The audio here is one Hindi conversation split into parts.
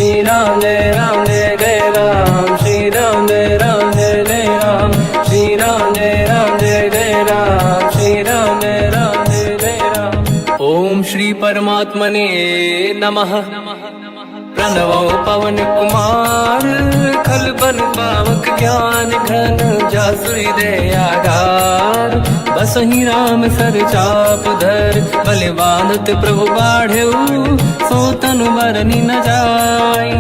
श्री राम जय जय राम, श्री राम जय जय राम, श्री राम जय जय राम, श्री राम जय जय राम। ओम श्री परमात्मने नमः। प्रणवो पवन कुमार, खल बन पावक ज्ञान घन, जासुरी दयागार। बसहि राम सर चाप धर, बलवानत प्रभु बाढ़ऊ, सो तनु मरनि न जाय।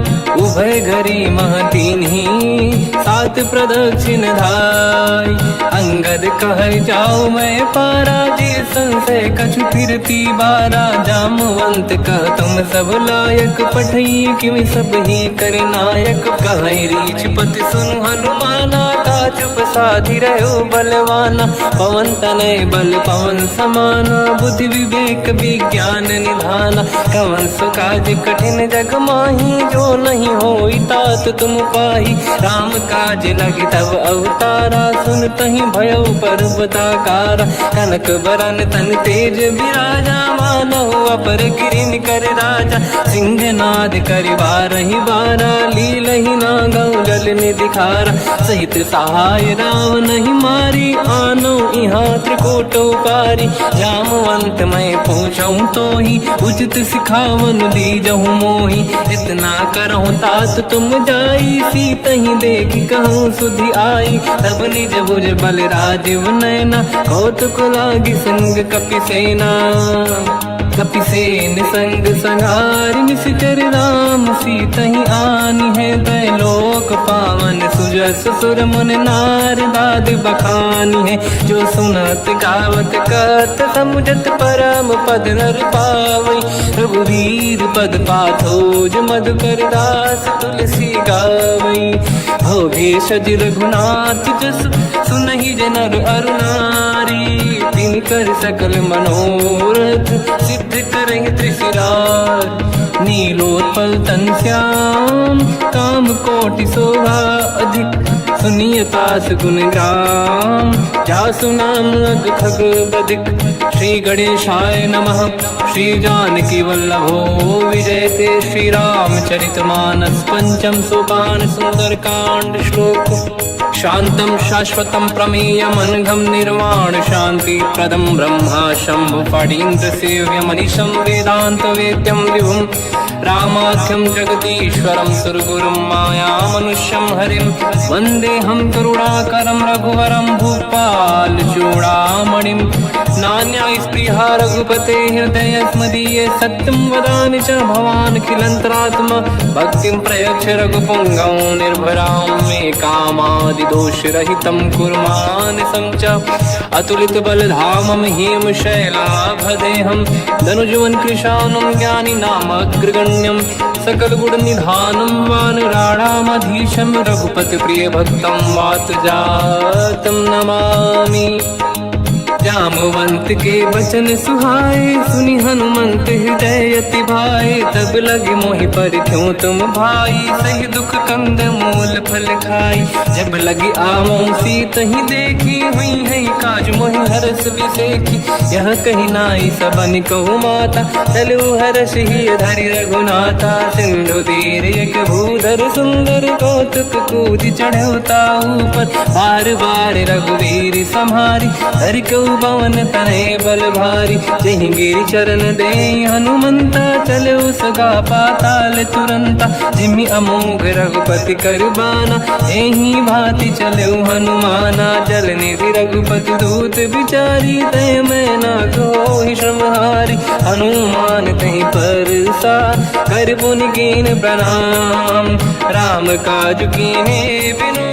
उभय घरी मह दीन्ही, सात प्रदक्षिण धाय। अंगद कह जाओ मैं पारा, जी संशय कछु फिरती बारा। जामवंत कह तुम सब लायक, पठई किमि सब ही कर नायक। कहीं रीछ पति सुनु हनुमाना, का चुप साधि रहो बलवाना। पवन तनय बल पवन समाना, बुद्धि विवेक विज्ञान निधाना। कवन सो काज कठिन जग माही, जो नहीं होई तात तुम पाही। राम काज लगी तब अवतारा, सुन तहि भयउ पर्वताकारा। कनक बरन तन तेज बिराजा, मानहु अपर गिरिन कर राजा। सिंहनाद करि बारहि बारा, लीलहि नागौ जल निधिखारा। सहित सहाय राम नहीं मारी, आनो इहाँ त्रिकोटौ पारी। जामवंत मैं पूछऊँ तोहि, उचित सिखावन दीजहु मोहि। इतना करहु तात तुम जाई, सीतहि देखि कहूँ सुधि आई। तब निज भुज बल राजीव नैना, कौतुक लागी संग कपिसेना। कपिसेन संग संहारि, निशिचर राम सीतहि आनी है। दैलोक पावन सुजस सुर मुन नार, दाद बखानी है। जो सुनत गावत कत, समुझत परम पद नर पावई। रघुवीर पद पाथोज, मधुकर दास तुलसी गावई। भोगे सज रघुनाथ जस, सुनहि जनर अरु नारी। तिन कर सकल मनोरथ, सिद्ध करहि त्रिशिरार। नीलोत्पल तन श्याम, काम कोटि शोभा अधिक। सुनिय तास गुण ग्राम, जासु नाम अग खग बदिक। श्री गणेशाय नमः। श्री जानकी वल्लभो विजयते, श्री रामचरित मानस। पंचम सोपान सुंदर कांड श्लोक। शांतं शाश्वतं प्रमेयम्, अनघं निर्वाण शांति प्रदं। ब्रह्मा शंभु फणीन्द्र सेव्यम्, मनीषं वेदांत वेद्यं विभुं। रामाख्यं जगदीश्वरं सुरगुरुं, माया मनुष्यं हरिं। वन्देऽहं करुणाकरं रघुवरं, भूपाल चूडामणिं। नान्या स्पृहा रघुपते हृदय स्मदीये, सत्यं वदामि च भवानखिलन्तरात्मा। भक्तिं प्रयच्छ रघुपुङ्गं, निर्भरां मे कामादिदोषरहितं कुर्मानसं च। अतुलित बलधामं हेमशैलाभदेहं, धनुजवन कृशानं ज्ञानी नामग्रगण्यं। सकल गुण निधानं वानराणामधीशं, रघुपति प्रिय भक्तं वात जातं नमामि। जामवंत के वचन सुहाए, सुनि हनुमंत हृदय अति भाए। तब लगे मोहि परिख्यों तुम भाई, सही दुख कंद मूल फल खाई। जब लगी आवों सीतहि देखी, हुई है काज मोहि हरस बिसेखी। यह कही नाई सबन कहु माता, चलु हरष ही धरि रघुनाथा। सिंधु तीर एक भूधर सुंदर, कौतुक कूदि चढ़ौता ऊपर। बार बार रघुवीर सम्हारी, हरि कौ पवन तनय बल भारी। जहि गिरि चरण दे हनुमंता, चलो सगा पाताल तुरंता। जिमि अमोघ रघुपति कर बाना, एहि भांति चलो हनुमाना। जल निधि रघुपति दूत बिचारी, तय मैं ना कोहि श्रमहारी। हनुमान तहि परसा, कर पुनि कीन प्रणाम। राम काज कीन्हे बिनु,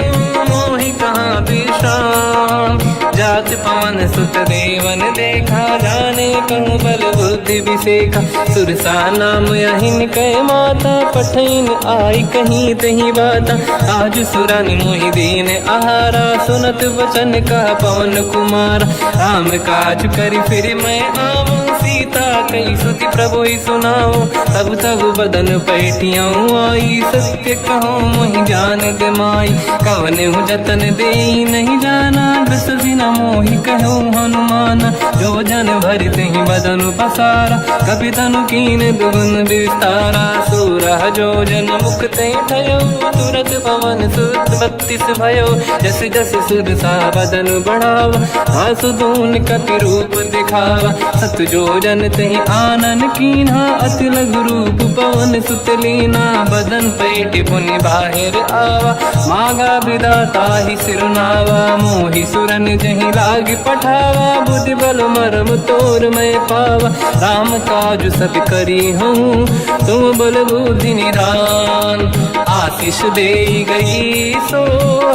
मोहि कहाँ विश्राम। जात पवन सुत देवन देखा, जाने कहूँ बल बुद्धि विसेखा। सुरसा नाम यहिन कै माता, पठैन आई कहीं तही बाता। आज सुरन मोहि दीन आहारा, सुनत वचन का पवन कुमार। राम काज करि फिर मैं आवूं, सीता कई सुति प्रभु सुनाओ। तब तब बदन पैठियाँ आई, सत्य कहो मोहि जान गमाई। कवन जतन दे नहीं जाना, दस दिन मोहि कहो हनुमान। जो जन भरि तेहि बदन पसारा, कपि तनु कीन दुगुन विस्तारा। सूरह जो जन मुख ते भयो, तुरत पवन सुत 32 भयो। जस जस सुरसा बदन बढ़ावा, आसु दून कपि रूप दिखावा। सत जो जन तेहि आनन कीन्हा, अति लघु रूप पवन सुत लीना। बदन पेट पुनि बाहिर आवा, मांगा विधाता ही सिरनावा। मोहि सुरन जहि लाग पठावा, बुद्धि बल मरम तोर मैं पावा। राम काज सब करी हूँ, तुम बल बुद्धि निधान। आशीष दे गई सो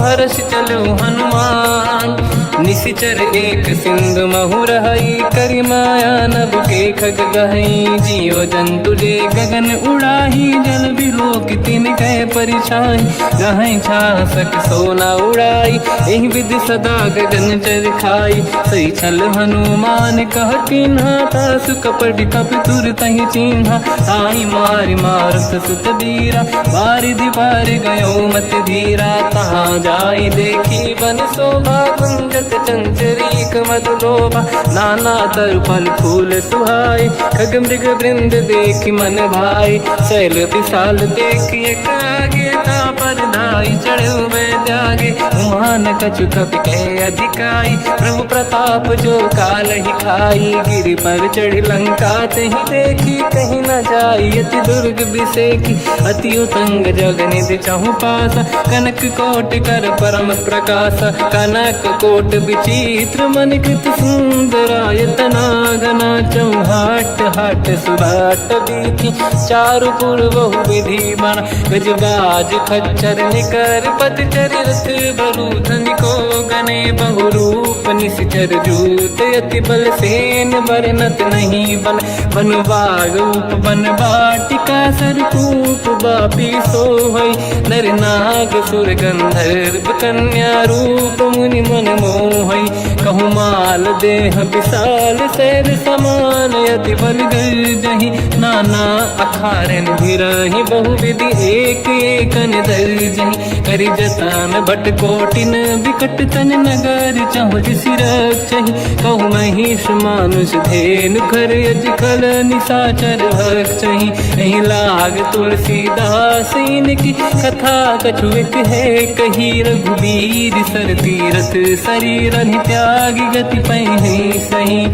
हर्ष चलो हनुमान। निशिचर एक सिंधु महु रहई, करि माया नभ के खग गहई। जीव जंतु जे गगन उड़ाही, जल बिलोक तिन कह परिछाई। गहई छासक सोना उड़ाई, एहि विधि सदा गगन चर खाई। सही छल हनुमान कह किन्हा, तासु कपट कपि तुर तहि चिन्हा। ताई मारि मारुत सुत बीरा, बारिधि पार गयो मत धीरा। तहाँ जाई देखी बन शोभा, कुंजत चंचरीक मधुलोभा। नाना तरु फल फूल सुहाई, खग मृग वृंद देखि मन भाई। शैल विशाल देखि एक आगे, पर धाई चढ़ो मैं त्यागे। उमान कछु कपि कह अधिकाई, प्रभु प्रताप जो काल ही खाई। गिरि पर चढ़ी लंका तेहि देखी, कहीं न जाई अति दुर्ग बिसेकी। अति उतंग जग निधि चहु पासा, कनक कोट कर परम प्रकाश। कनक कोट विचित्र मन कृत सुंदरायतना घना। चौहाट हाट सुराट बीथी, चारु पुर बहु विधि बना। गजबाज खच्चर निकर पतचर, रथ बरु धनिको गने बहु रूप। निशिचर जूत अति बल सेन, बरनत नहीं बन। बन बाग उप बन बाटिका, सरकूप बापी सोहई। नर नाग सुर गंधर्व कन्या, रूप मुनि मन मोहई। कहु माल देह विशाल, शैल समान यति बल गर्जहि। नाना अखारन भिरहि, बहु विधि एक एकन दर्जहि। करि जतन भट कोटिन, विकट तन नगर चहु सिरक्षहि। कहु महिष मानुष धेनु, खर यज खल निशाचर भक्षहि। एहि लाग तुलसीदास इनकी, कथा कछु एक है कही। रघुबीर सर तीरथ शरीर, त्यागी गति पहि सही।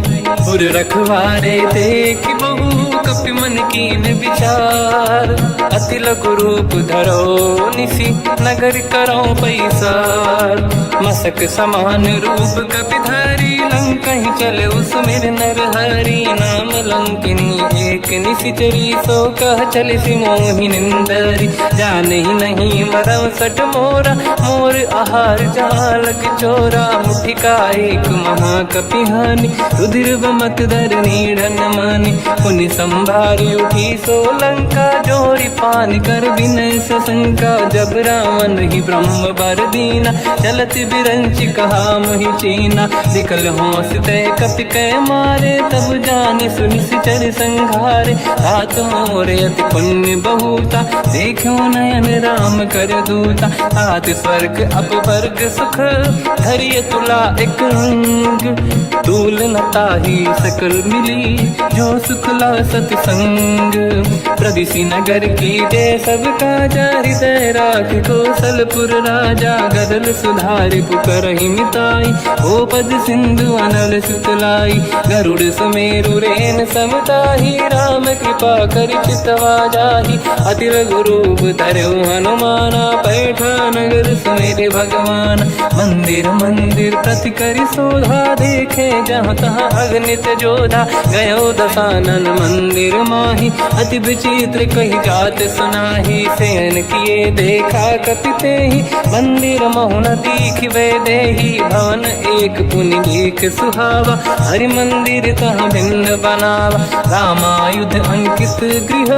उर रखवारे देख बहु, कपि मन कीन विचार। अति लघु रूप धरो निसी, नगर करो पैसार। मसक समान रूप कपि धरी, लंका ही चले उसमें नर हरि। नाम लंकिनी एक निशिचरी, सो कह चले सि मोहि निंदरी। जान ही नहीं मरम सट मोरा, मोर आहार जालक चोरा। मुठिका एक महाकपि हानि, रुधिर बमत धर नीड़न मानि। पुनि संभारी उठी सो लंका, जोरी पान कर विनय सशंका। जब रावण ही ब्रह्म बर दीना, चलत बिरंच कहा मोहि चीना। निकल होश तय कपि कै मारे, तब जाने सुनिश्चर संघारे। तात मोर अति पुण्य बहुता, देखो नयन राम कर दूता। तात स्वर्ग अपवर्ग सुख, धरिय तुला एक अंग। तूल न ताहि सकल मिली, जो सुखला सतसंग। प्रदिशि नगर की जय सब काजा, हृदय राख कौशलपुर राजा। गदल सुधारि पुकरहि मिताई, ओ पद सिंधु अनल सुतलाई। गरुड़ सुमेरु रेन समताहि, राम कृपा कर चितवा जाहि। अति लघु रूप धरौ हनुमाना, पैठा नगर सुमेरे भगवान। मंदिर मंदिर प्रति करि शोधा, देखे जहाँ तहाँ अगणित जोधा। गयो दशानन मंदिर माहि, अति विचित्र कही जात सुनाही। शयन किए देखा कपि तेहि, मंदिर महु न दीखिबे देहि। भवन एक पुनि देख सुहावा, हरि मंदिर तहाँ भिन्न बनावा। रामायुध अंकित गृह,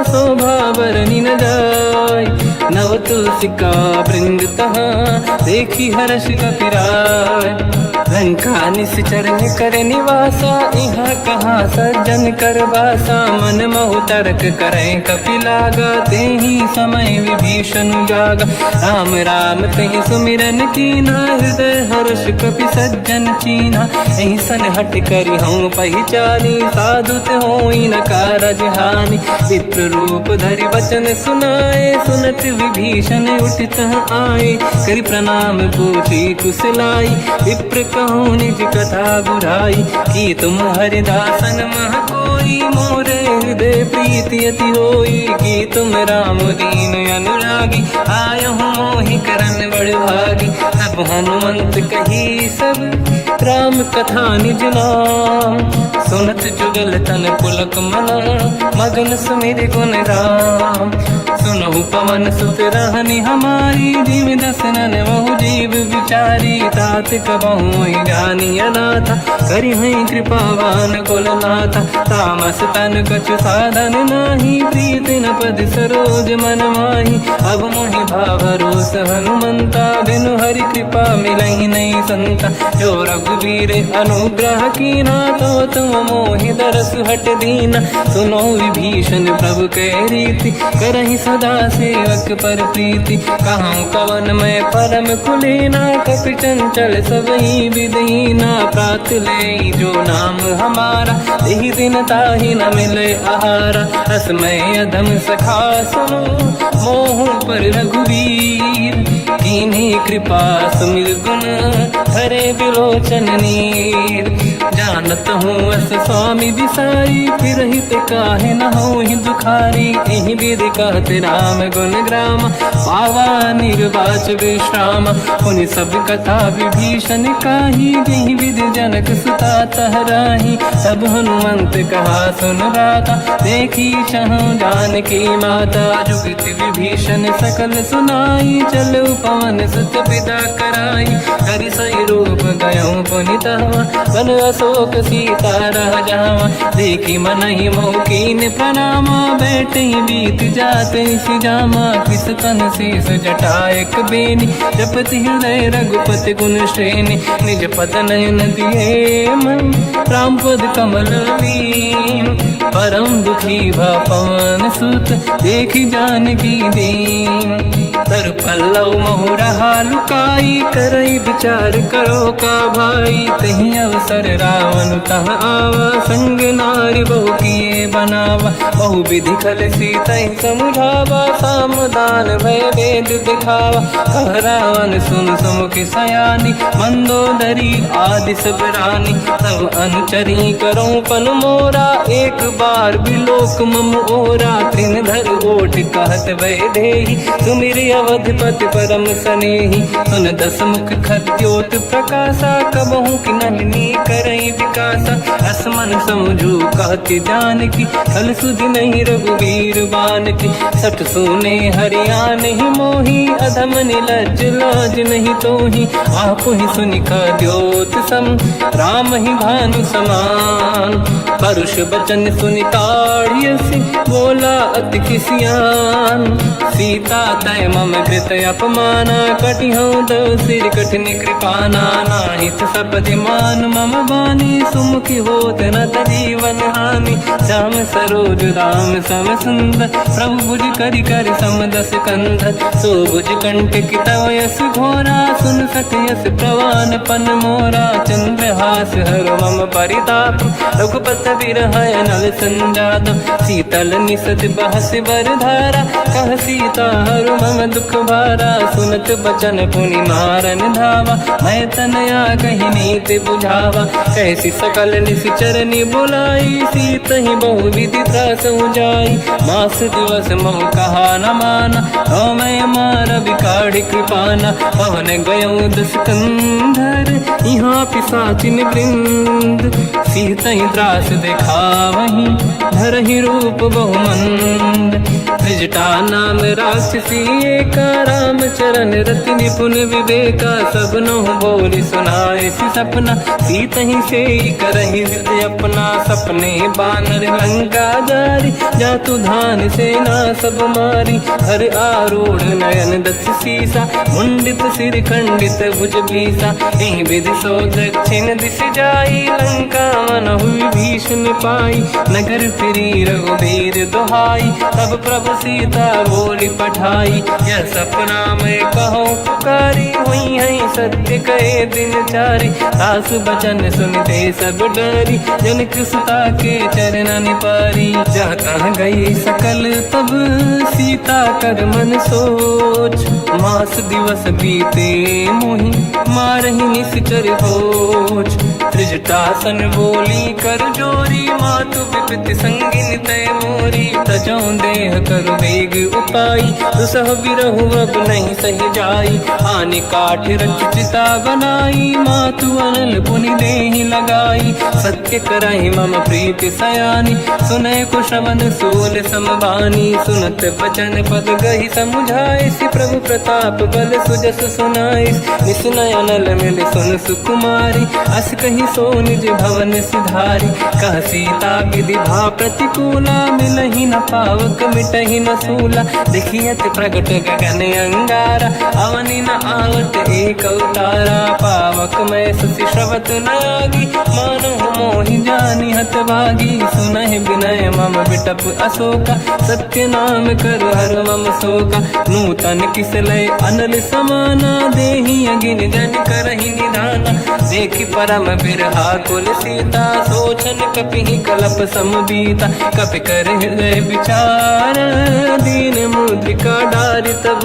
शोभा बरनि न जाय। नव तुलसी का वृंद तहाँ देखी हर्ष कपिराय। लंका निश्चर कर निवासा यहाँ कहाँ सज्जन कर वासा। मन महु तर्क करें कपिलागा तेहि समय विभीषण जागा। राम राम तेहि सुमिरन कीना हृदय हर्ष कपि सज्जन चीना। ऐसन हट करी हूँ पहचानी साधुत होई न कारज हानि। विप्र रूप धरि वचन सुनाए सुनत विभीषण उठित आए। करि प्रणाम पूछी कुशलाई विप्र कहूँ निज कथा बुराई। कि तुम हरिदासन मह कोई मोरे हृदय प्रीति अति होई। कि तुम राम दीन अनुरागी आयहु मोहि करन बड़ भागी। तब हनुमंत कही सब राम कथा निज नाम। सुनत जुगल तन पुलक मना मगन सुमिर गुण राम। सुनहु पवन सुत रहनी हमारी जीव दसनन महु जीव विचारी। तात कबहु जानी अनाथा करि हई कृपावान कुलनाथा। तामस तन कछु साधन नाही प्रीत न पद सरोज मन माही। अब मोहि भावरोस हनुमंता बिनु हरि कृपा मिलहि नहीं संता। जो रघुवीर अनुग्रह कीना तो तुम मोहि दरस हट दीना। सुनो विभीषण प्रभु के रीति करहि सदा सेवक पर प्रीति। कहूँ कवन मैं परम कुलीना कपि चंचल सबही विदहीना। प्रात ले जो नाम हमारा यही दिन ताहि न मिले आहारा। असमय अधम सखा सुनो मोह पर रघुवीर। कीन्ही कृपा सुमिर गुण हरे बिलोचन नीर। जानत हूँ अस स्वामी बिसारी फिर हित काहे न हो ही दुखारी। यही विधि कहते राम गुण ग्राम पावा निर्वाच विश्राम। उन सब कथा विभीषण काही यही विधि जनक सुता तहराही। तब हनुमंत कहा सुन राता देखी चहु जानकी माता। जुगति विभीषण सकल सुनाई चलो पवन सुत पिता कराई। हरि सही रूप गयो पुनितवा बन अशोक सीता रह जावा। देखी मन ही मोकीन प्रणामा बैठ ही बीत जाते सिजामा। किस तन शेष जटायक बेनी जपति हृदय रघुपति गुण श्रेणी। निज पद नयन दिए मन राम पद कमल लीन। परम दुखी भा पवन सुत देखी जानकी दीन। तर पल्लव महु रहा लुकाई करई विचार करो का भाई। तही अवसर रावण तह आवा संग नारी बहु किए बनावा। बहु विधि खल सीता समुझावा सामदान भय वेद दिखावा। कह रावण सुन सुमुख सयानी मंदोदरी आदि सब रानी। तब अनुचरी करो पन मोरा एक बार बिलोक मम ओरा। तृण धर ओठ कहत भय देहि सुमिर अवधपति परम सनेहि। सुन दस मुख खद्योत प्रकाशा कबहु कि नलिनी करई विकासा। असमन समझू कहती जानकी खल सुधि नहीं रघुवीर बानकी। सठ सुने हरियाण ही मोही अधम निलज लाज नहीं तोही। आप ही सुनि खद्योत सम राम ही भानु समान। परुष बचन सुनि ताड़ियसि बोला अति किसियान। सीता तय मम कृत अपमाना कटिहूँ दो सिर कठिन कृपाना। नाहित सपदि मान मम बानी सुमुखी होत न जीवन हानि। श्याम सरोज राम सम सुंदर प्रभु भुज करि कर समदस कंधर। सो भुज कंठ की तव यस घोरा सुन सठ यस प्रवान पन मोरा। चंद्रहास हर मम परिताप रघुपत विरह नल संजात। शीतल निसत बहस बर धारा कह सीता हर मम दुख भारा। सुनत बचन पुनि मारन धावा मैं तनया कही नीति बुझावा। कैसी सकल निश्चरनी बुलाई सीत ही बहु विधि त्रास जाई। मास दिवस महु कहा न माना तो मैं मार बिकाढ़ कृपाना। पवन गयो दस कंधर यहाँ पिशाचिन वृंद। सीत ही त्रास देखा वहीं धर ही रूप बहुमंद। त्रिजटा नाम राक्षसी एका, राम चरण रति निपुण विवेका। सब नहुँ बोली सुनाए सि सपना, सीत ही से करहि हृदय अपना। सपने बानर लंका जारी, जातु धान सेना सब मारी। हर आरूढ़ नयन दस सीसा, मुंडित सिर खंडित भुज बीसा। एहि विधि सो दक्षिण दिश जाई, लंका मनहु विभीषण पाई। नगर फिरी रघुबीर दुहाई, तब प्रभु सीता बोली पठाई। यह सपना मैं कहूँ पुकारी, हुई है सत्य कहे दिन चारी। सास बचन सुनते सब डरी, जनक सुता के चरण पारी। जहाँ तहाँ गई सकल तब सीता कर मन सोच, मास दिवस बीते मोहि मारहि निश्चर होच। त्रिजटासन बोली कर जोरी, मातु विपति संगिन तय मोरी। तजौ देह कर वेग उपाई, दुसह बिरहु अब नहीं सही जाई। आने काठ रचिता बनाई, मातु अनल पुनि देहि लगाई। सत्य करहि मम प्रीति सयानी, सुनय कुशवन सोल समबानी। सुनत बचन पद गहि समुझाए, सि प्रभु प्रताप बल सुजस सुनाई। निसुनय अनल मिल सुन सुकुमारी, अस कहि सो निज भवन सिधारी। कह सीता विधि भा प्रतिकूला, मिलहि न पावक मिटहि न सूला। देखियत प्रगट गगन अंगारा, अवनि न आवत एक अवतारा। पावक मैं ससि श्रवत न आगी, मानहु मोहि जानि हत भागी। सुनहि विनय मम बिटप अशोका, सत्य नाम कर हर मम शोका। नूतन किसलय अनल समाना, देहि अगिन जन करहि निधाना। देखि परम बिरहा कुल सीता, सोचन कपिहि कलप समबीता। कपि कर हृदय विचार, दीन मुद्रिका डारि तब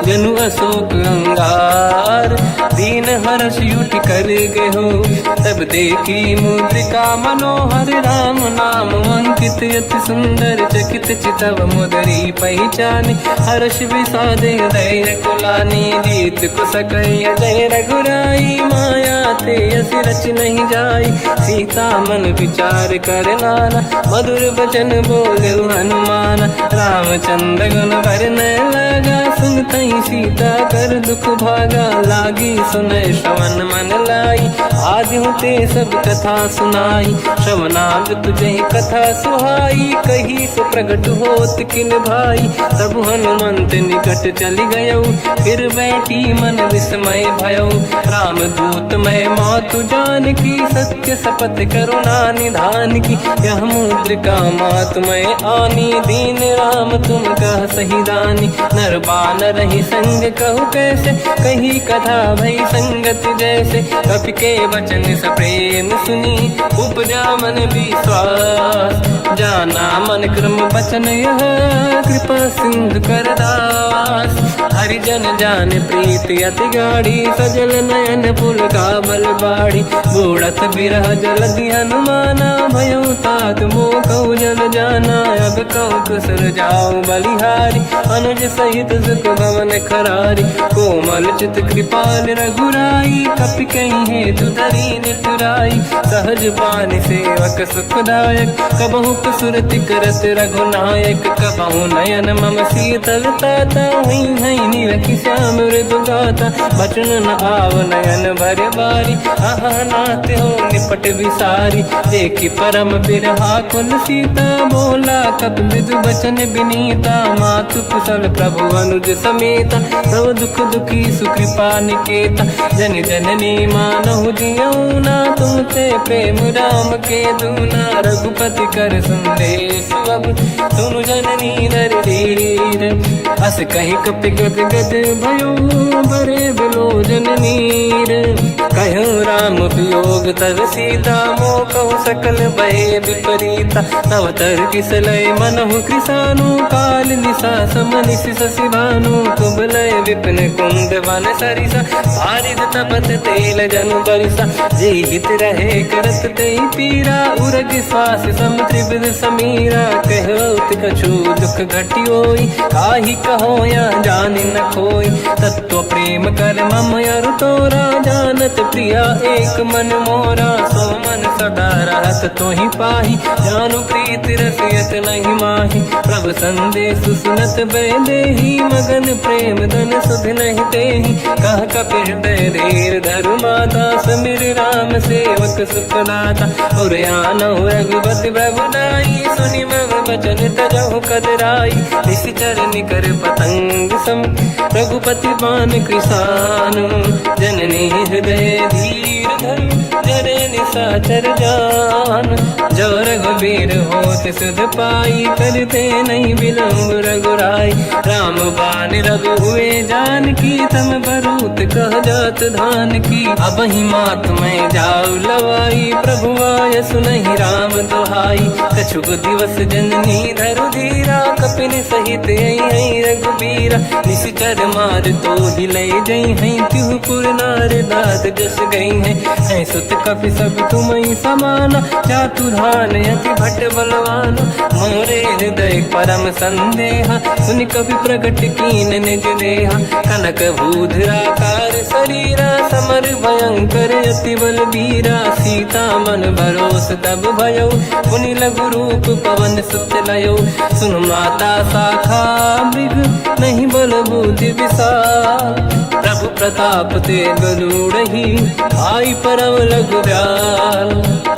जनु अशोक अंगार। दीन हर्ष उठ कर गयो, तब देखी मुद्रिका मनोहर। राम नाम अंकित अति सुंदर, चकित चितव मुदरी पहचान। हर्ष विषाद हृदय कुलानी, जीत कुसकय जय रघुराई। माया ते अस रच नहीं जाई, सीता मन विचार कर नाना। मधुर बचन बोले हनुमान, रामचंद्र गुण वर्णय लगा। सुनतहि सीता कर दुख भागा, लागी सुनय श्रवण मन लाई। आदि होते सब कथा सुनाई, श्रवणाग तुझे कथा सुहाई। कही सो प्रगट होत किन भाई, तब हनुमंत निकट चली गयो। फिर बैठी मन विस्मय भयो, राम दूत मैं मातु जान की। सत्य शपथ करुणा निधान की, यह मुद्रिका मातु मैं आनी। दीन राम तुम कह सही दानी, नर बानर ही संग कहु कैसे। कही कथा भई संगत जैसे, कपि के वचन सप्रेम सुनी। उपजा मन विश्वास, जाना मन क्रम वचन यह। कृपा सिंधु कर दास, हरिजन जान प्रीति अति गाढ़ी। सजल नयन पुल का बल बाढ़ी, बूढ़त बिरह जलधि हनुमाना। भयो तात मोह कहु जल जाना, अब कहु कुशल जाऊ बलिहारी। अनुज सहित सुख भवन खरारी, कोमल चित कृपाल रघुराई। कपि कहीं हेतु धरी निठुराई, सहज पानि सेवक सुखदायक। कबहु कसुरति करत रघुनायक, कबहु नयन मम शीतल ताता। हुई है नीरखि श्याम मृदु गाता, बचन न आव नयन भर बारी। आहा नाथ हो निपट विसारी, देखि परम बिरहा कुल सीता। बोला कपि मृदु बचन विनीता, मातु कुशल प्रभु अनुज समेता। सब दुख दुखी सुकृपा निकेता, जन जननी मानहु जियौना। तुमसे प्रेम राम के दूना, रघुपति कर संदेश अब सुनु जननी नर धीर। अस कहि कपि गद गद भयो, बरे बिलोचन नीर। कहु राम वियोग तब सीता, मोह कहु सकल भय विपरीता। तव तर किसलय मनहु कृसानु, काल निशा समनिश शशि भानु। कुबलय विपिन कुंद वन सरिसा, पारिद तपत तेल जनु बरिसा। जे हित रहे करत तेहि पीरा, उरग श्वास सम त्रिविध समीरा। कहत कछु दुख घटियोई, काहि कहो या जानि न खोई। तत्व प्रेम कर मम अरु तोरा, जानत प्रिया एक मन मोरा, सो मन सदा रहत तो ही पाही, जानु प्रीत रसियत नहीं माही। प्रभु संदेश सुनत बैदेही, मगन प्रेम धन सुध नहीं तेही। कह कपिल धीर धरु माता, समिर राम सेवक सुखदाता। और आनौ रघुपति प्रभुदाई, सुनि मम वचन तजहु कदराई। निश्चर निकर पतंग सम, रघुपति बान कृसानु। जननी हृदय धीर धरु, जरे निशाचर जान। जो रघुबीर होत सुध पाई, करते नहीं विलम्ब रघुराई। राम बान रघु हुए जानकी, तम बरूत कह जात धान की। अब ही मात मैं जाऊ लवाई, प्रभु आय सुनहि राम दुहाई। कछुक दिवस जननी धरु धीरा, कपिन सहित आई रघुबीरा। निश्चर मार तो ही ले जई हैं, तिहु पुर नार दात जस गई हैं। सुत कपि सब तुमहि समाना, जातु धान अति भट बलवाना। मोरे हृदय परम संदेहा, सुनि कपि प्रकट कीन निज देहा। कनक भूधराकार शरीरा, समर भयंकर अति बलबीरा। सीता मन भरोस तब भयो, पुनि लघु रूप पवन सुत लयो। सुन माता शाखा मृग, नहीं बल बुद्धि विशाल। प्रभु प्रताप ते गरुड़हि, आई परम लघुब्याल।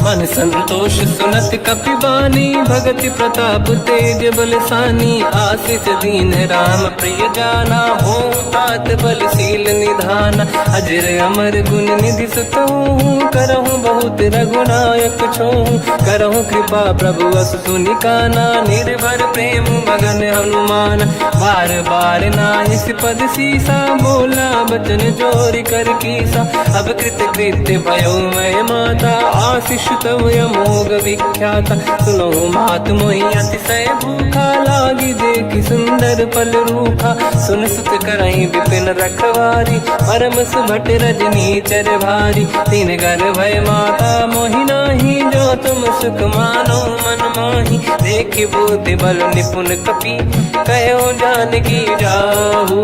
मन संतोष सुनत कपिबानी, भगति प्रताप तेज बलसानी। आशीष दीन राम प्रिय जाना, हो तात बलशील निधान। अजर अमर गुण निधि सुतहु, करहु बहुत रघुनायक छोहु। करहु कृपा प्रभु अस सुनि काना, निर्भर प्रेम मगन हनुमान। बार बार नाहिस पद सीसा, बोला बचन जोरि कर कीसा। अब कृत कृत्य भयो मैं माता, आशीष तव अमोघ विख्याता। सुनो मात मोहि अतिशय भूखा, लागी देखि सुंदर फल रूखा। सुन सुत करहि विपिन रखवारी, परम सुभट रजनी चर भारी। तीन घर भय माता मोहि नाही, जो तुम सुख मानो मन माही। देखि बुद्धि बल निपुण कपि, कहो जानकी जाहू।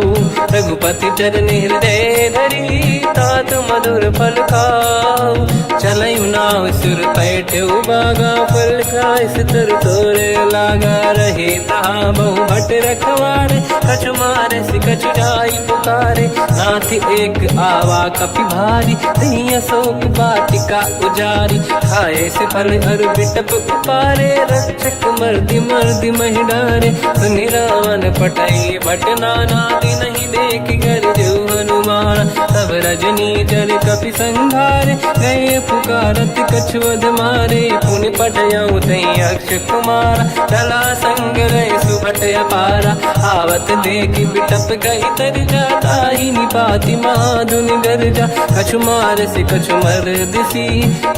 रघुपति चरण हृदय धरी, तात मधुर फल खाऊ। चलयु नाव सुर पैठ्यु बागा, फल खाय सितर तोरे लागा। रहे तहाँ बहु भट रखवारे, कछु मारे सि कछु जाई पुकारे। नाथ एक आवा कपि भारी, दही अशोक वाटिका उजारी। खाए से फल अर बिटप उपारे, रक्षक मर्दि मर्दि महि डारे। सुनि रावण पटई भट नाना, नहीं देख कर जो हनुमान। तब रजनी चर कपि संघारे, गए पुकारत कछुअध मारे। पुनि पटयउ तई अक्ष कुमारा, चला संग रहे सुभट अपारा। आवत देखि बिटप गई तरजा, ताहि निपाति माधुनि गरजा। कछु मार से कछु मर दिसी,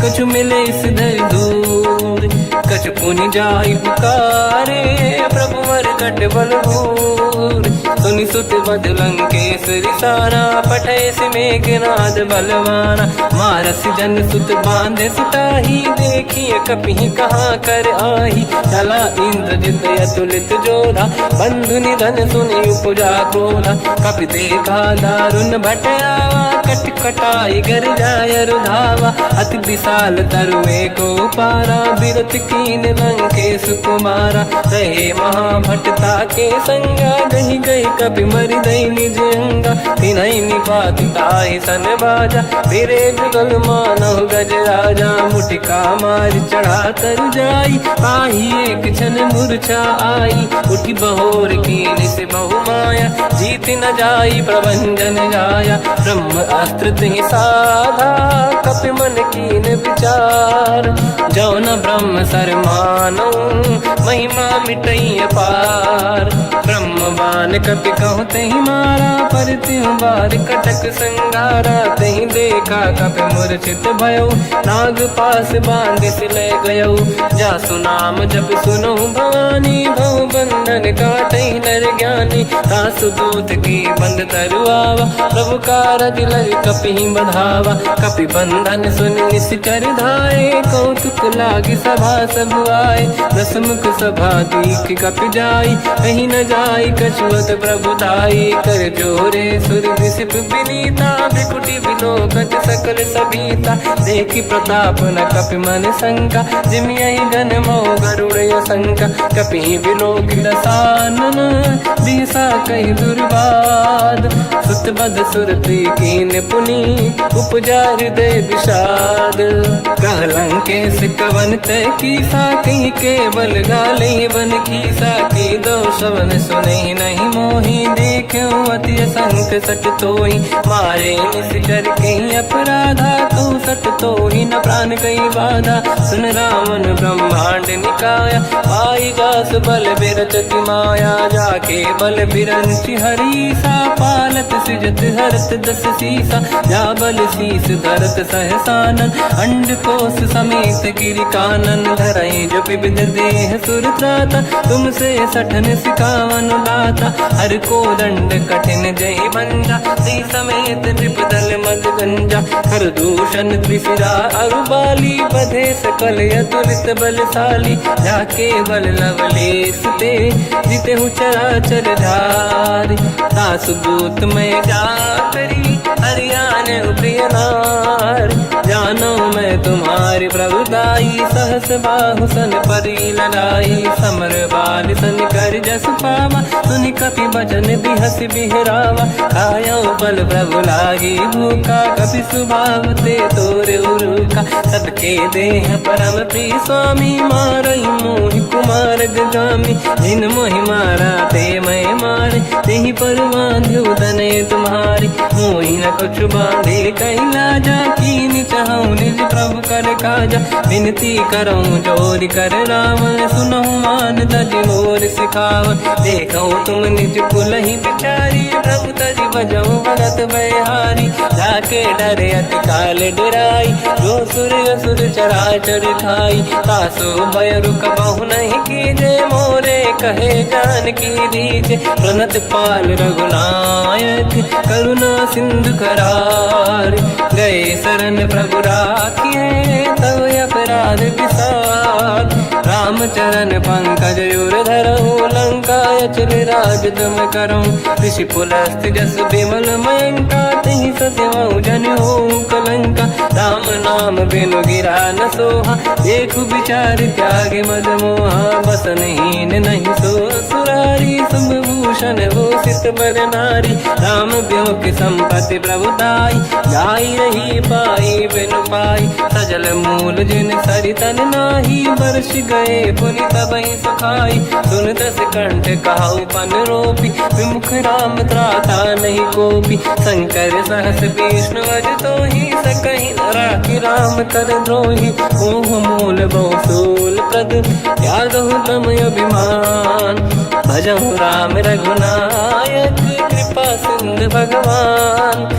कछु मिले सिधर दूर। कछु पुनि जाई पुकारे, प्रभु मरकट बलभूर। सुनि सुत बद लंकेश्वरी सारा, पठय से मेघनाद बलवाना। मारस जन सुत बांधे सुताही, देखिए कपि कहाँ कर आही। चला इंद्रजित अतुलित जोधा, बंधु निधन सुनि उपजा क्रोधा। कपि देखा दारुण भट आवा, कट कटाई गर जाय रुधावा। अति विशाल तरुए को पारा, बिरत कीन लंकेश कुमारा। रहे महाभटता के संगा, गही गई कपि मरि दई निज अंगा। तिन्हि निपाति ताहि सन बाजा, फिरे जुगल मानव गज राजा। मुटिका मार चढ़ा तर जाई, पाही एक क्षण मूर्छा आई। उठी बहोर कीन से बहु माया, जीत न जाई प्रभंजन जाया। ब्रह्म अस्त्र तिहि साधा, कपि मन कीन विचार। जो न ब्रह्म सर मानो, महिमा मिटई अपार। ब्रह्म बान कपि कहु तहि मारा, पर तिहु बार कटक संगारा। तहि देखा कपि मूर्छित भयो, नाग पास बांध सिले गयो। जासु नाम जप सुनहु भवानी, भव बंधन काटै नर ज्ञानी। तासु दूत की बंद तरुआवा, प्रभु कारज लग कपि बधावा। कपि बंधन सुन निश्चर धाये, कौतुक लागी सभा सब आए। दसमुख सभा दीख कपि जाई, कहीं न जाई कछुअत प्रभु ताई। कर जोरे सुर विसिप विनीता, बिकुटी बिलोकत सकल सबीता। देखी प्रताप न कपि मन शंका, जिमियहि गन मोह गरुड़ शंका। कपि बिलोक दसानन, दिशा कहि दुर्वाद। सुत बद सुरति कीन पुनि, उपजा हृदय विषाद। कहलंकेश कवन तय कीसा, कहीं केवल गाले बन कीसा। की दो शवन सुने नहीं मोही, देख्यो अति संत सट तोहि। मारे निश्चर कहीं अपराधा, तो सट तोहि न प्राण कहीं बाधा। सुन रावण ब्रह्मांड निकाया, पाई जास बल बिरचति माया। जाके बल बिरंचि हरीसा, पालत सृजत हरत दस सीसा। जा बल शीस धरत सहसानन, अंड कोश समेत गिरि कानन। धरई जो विविध देह सुर त्राता, तुमसे सठन सिखावन दाता। हर को दंड कठिन जय बंजा, सी समेत नृपदल मद गंजा। हर दूषण त्रिशिरा अरुबाली, बधे सकल अतुलित बलशाली। जाके बल लवलेश ते, जिते हूँ चराचर धारी। तासु दूत मैं जाकरी, हरियाण प्रिय नार। जानो मैं तुम्हारी प्रभुताई, सहस बाहु सन परी लड़ाई। समर बाल सन कर जस पावा, सुनि कपि बचन बिहस बिहरावा। खायो बल प्रभु लागी भूखा, कपि स्वभाव ते तोरे उरुका। सबके देह परम प्रिय स्वामी, मारई मोहि कुमार गामी। जिन मोहि मारा ते मैं मारे, तेहि पर बांध्यो दने तुम्हारी। मोहि न कुछ बांधे कैलाजा, कीन चाहूं निज प्रभु कर काजा। विनती करऊं जोरि कर रावण, सुनहु मान तज मोर सिखावन। देखऊं तुम निज कुल ही बिचारी, प्रभु तज बजऊं भगत बयहारी। जाके डरे अति काल डराई, जो सुर असुर चराचर खाई। तासो भय रुक बहु नहीं कीजे, मोरे कहे जान की दीजे। प्रणत पाल रघुनायक, करुणा सिंधु करार। गए शरण प्रभु राखिए, तब अपराध विसार। रामचरण पंकज उर धरहु, लंका अचल राज तुम करऊं। ऋषि पुलस्त जस विमल मयंका, तहि ससेवहु जन होऊं कलंका। राम नाम बिनु गिरा न सोहा, देखु विचार त्यागे मद मोहा। बसनहीन नहीं सो सुरारी, शुभ भूषण भूषित बर नारी। राम ब्यों की संपत्ति प्रभुताई, जाई रही पाई बिनु पाई। सजल मूल जिन सरितन नाही, वर्ष गए पुनि तबहि सुखाई। सुन दस कंठ कहाऊ पन रोपी, विमुख राम त्राता नहीं कोपी। शंकर सहस विष्णु अज तोहि, सकहि न राखि राम कर द्रोही। मोह मूल बहु सूल प्रद, त्यागहु तम अभिमान। भजहु राम रघुनायक, कृपा सिंधु भगवान।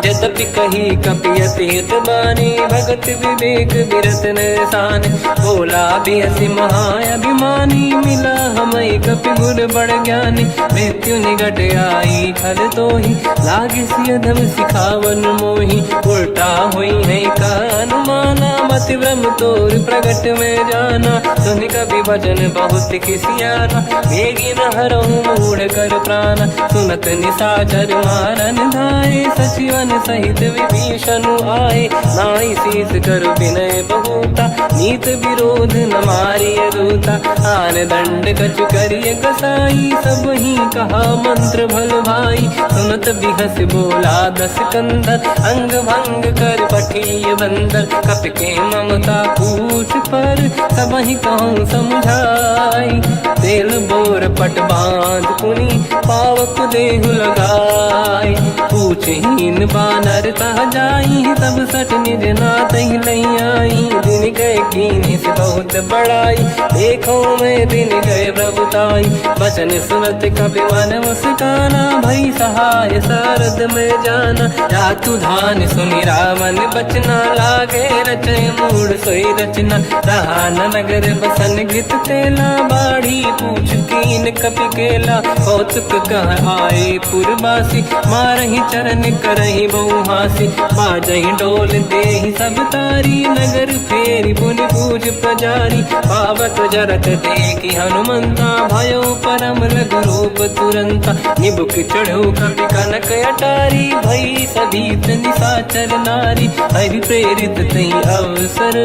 यद्यपि कही कपि अतीत बानी, भगत विवेक विरत निशान। बोला बिहसि महाअभिमानी, मिला हमई कपि गुर बड़ ज्ञानी। मृत्यु निकट आई खल तोहि, लागे सियधम सिखावन मोहि। उल्टा हुई है का अनुमाना, मति ब्रह्म तोर प्रगट में जाना। सुनि कपि वचन बहुत किसियाना, वेगी न हरहु मूढ़ कर प्राण। सुनत निशाचर मारन धाये, सचिवन सहित विभीषण आए। नाई शीस कर विनय बहुता, नीत विरोध न मारिय दूता। आन दंड कछु करिय कसाई, सब ही कहा मंत्र भल भाई। सुनत बिहस बोला दस कंदर, अंग भंग कर पठिय बंदर। कपि के ममता पूछ पर, सब ही कहूँ समझाई। तेल बोर पट बांध पुनि, पावक देहु लगाई। पूछहीन बात बानर तह जाई, सब सट निज नाथ ही लई आई। दिन गए कीनी से बहुत बड़ाई, देखो मैं दिन गए प्रभुताई। बचन सुनत कपि मन मुस्काना, भई सहाय सारद में जाना। जातु धान सुनि रावण बचना, लागे रचे मूड सोई रचना। रहा न नगर बसन गीत तेला, बाढ़ी पूछ कीन कपि केला। कौतुक कह आए पुरवासी, मारहि चरण करहि बहु हासी। बाजहि डोल देहि सब तारी, नगर फेरी पुनि पूज प्रजारी। पावक जरत देखि हनुमंता, भयो परम लघु रूप तुरंता। निबुक चढ़ो कपि कनक अटारी, भई सभीत निशाचर नारी। हरि प्रेरित तई अवसर,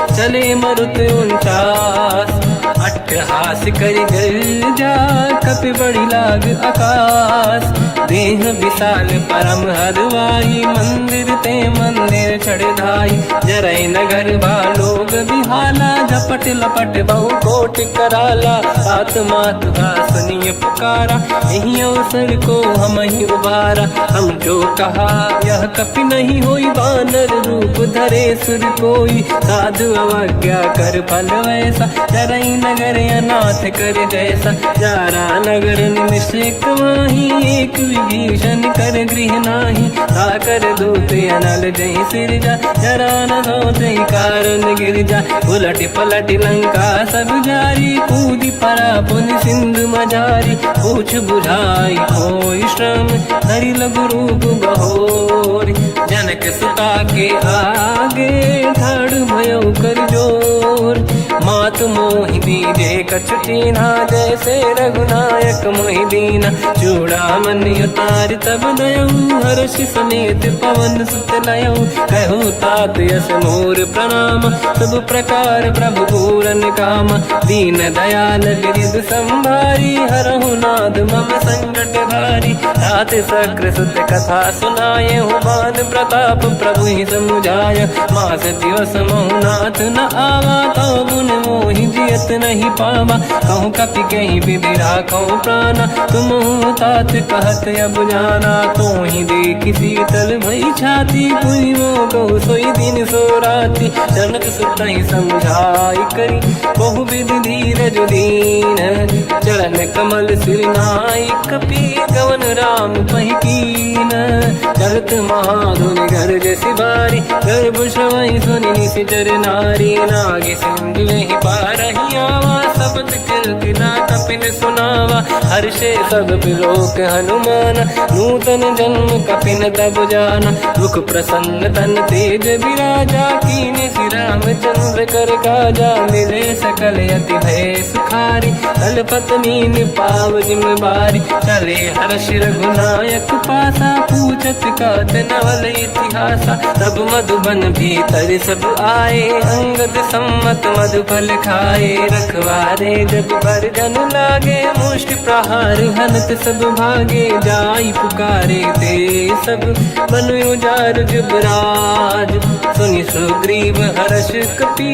चले मरुत 49। अट्टहास करि गर्जा, कपि बड़ी लाग आकाश। देह विशाल परम हरवाई, मंदिर ते मंदिर चढ़ धाई। जरै नगर बालोग बिहाला, झपट लपट बहु कोट कराला। आत्मात का सुनिय पुकारा, यही अवसर को हम ही उबारा। हम जो कहा यह कपि नहीं होई, बानर रूप धरे सुर कोई। साधु अवज्ञा कर फल वैसा, जरै नगर अनाथ कर जैसा। जारा नगर निमिषेक माही, एक विभीषण कर गृह नाही। ताकर दूत अनल जय सिरजा, जरा न सोते कारण गिरजा। उलट पलट लंका सब जारी, कूदी परा पुन सिंधु मजारी। पूछ बुझाई कोई श्रम, हरि लघु रूप बहोरी। जनक सुता के आगे, ठाड़ भयो कर जोर। मात मोहि दीजे कछु कीन्हा, जैसे रघुनायक मोहि दीना। चूड़ामणि उतारि तब दयऊ, हर्ष समेत पवन सुत लयऊ। कहु तात यस मोर प्रणाम, सब प्रकार प्रभु पूरन काम। दीन दयाल गिरिध संभारी, हरहु नाद मम संकट भारी। तात सक्र सुत कथा सुनाए, बान प्रताप प्रभु ही समुझाय। मास दिवस महु नाथ न आवा, तो गुण मोहि जियत नहीं पावा। कहूँ कपि कहीं विधि राखो प्राणा, तुम तात कहत अब जाना। तो ही देखी शीतल भई छाती, पुनि मोह कहु सोई दिन सो राति। जनक सुत ही समझाई करी, बहु विधि धीरज दीन। चरण कमल सिर नाई, कपि कवन राम पहि कीन। चलत महाधुनि गर्ज सिबारी, गर्भ श्रवहि सुनि निशिचर नारी। नागे सिंधु ही पारहि आवा, शब्द कीर्तिना कपिन सुनावा। हर्षे सब बिलोक हनुमान, नूतन जन्म कपिन तब जाना। मुख प्रसन्न तन तेज विराजा, कीने श्री रामचंद्र कर काजा। मिले सकल यति भय सुखारी, तलपत मीन पाव जिम बारी। चले हर्ष रघुनायक पासा, पूछत कात नवल इतिहासा। तब मधुबन भीतर सब आए, अंगद सम्मत मधुफल खाए। रखवारे जब पर जन लागे, मुष्टि प्रहार हनत सब भागे। जाई पुकारे ते सब, मन उजार जुबराज। सुनि सुग्रीव हर्ष कपि,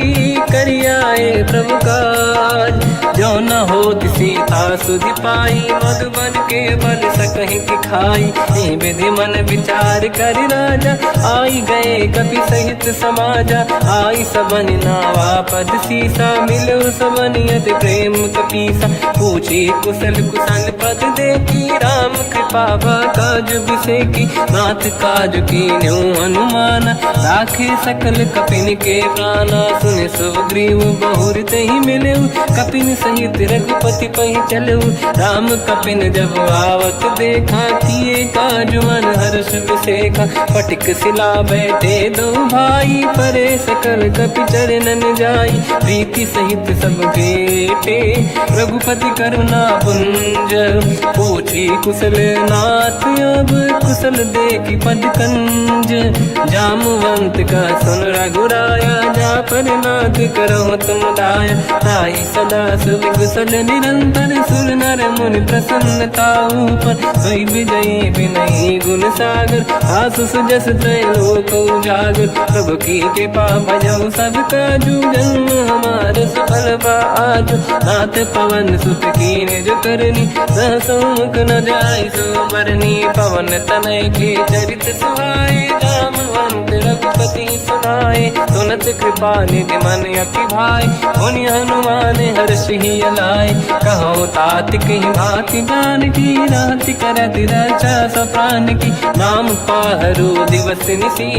करियाए प्रभु काज। जो न होत सीता सुधि पाई, मधुबन के बल सकहि खाई। हे विधि मन विचार कर राजा, आई गए कपि सहित समाजा। आई सबन नावा पद सीसा, मिलो सबन यत प्रेम कपीसा। पूछी कुशल कुशल पद देखी, राम कृपा काज बिसेकी। नाथ काज कीन्यो हनुमाना, राखे सकल कपिन के प्राणा। सुन सुग्रीव बहुर तहि मिलऊ, कपिन सहित रघुपति पहि चलऊ। राम कपिन जब आवत देखा, किए काज मन हर्ष बिसेखा। फटिक सिला बैठे दो भाई, परे सकल कपि चरणन जाई। प्रीति सहित सब बेटे, रघुपति करुणा पुंज। पूछी कुशल नाथ अब, कुशल देखि पद कंज। जामवंत का सुन रघुराया, जा पर नाथ करहु तुम दाया। ताई सदा सुविकुशल निरंतर, सुर नर मुनि प्रसन्नता ऊपर। सोई विजयी विनयी गुण सागर, आसु सुजस त्रैलोक उजागर। प्रभु की कृपा भजऊ सब काजू, जन्म हमार सफल बा आज। नाथ पवन सुत कीन्ह जो करनी, सहसौ मुख न जाय सुमरनी पवन तनय के चरित सुहाए जामवंत रघुपति सुनाए सुनत कृपा निधि मन अति भाई मुनि हनुमान हर्षि अलाय कहो तात कहीं भांति जान की राति करत रक्षा सप्रान की नाम पाहरो दिवस निसी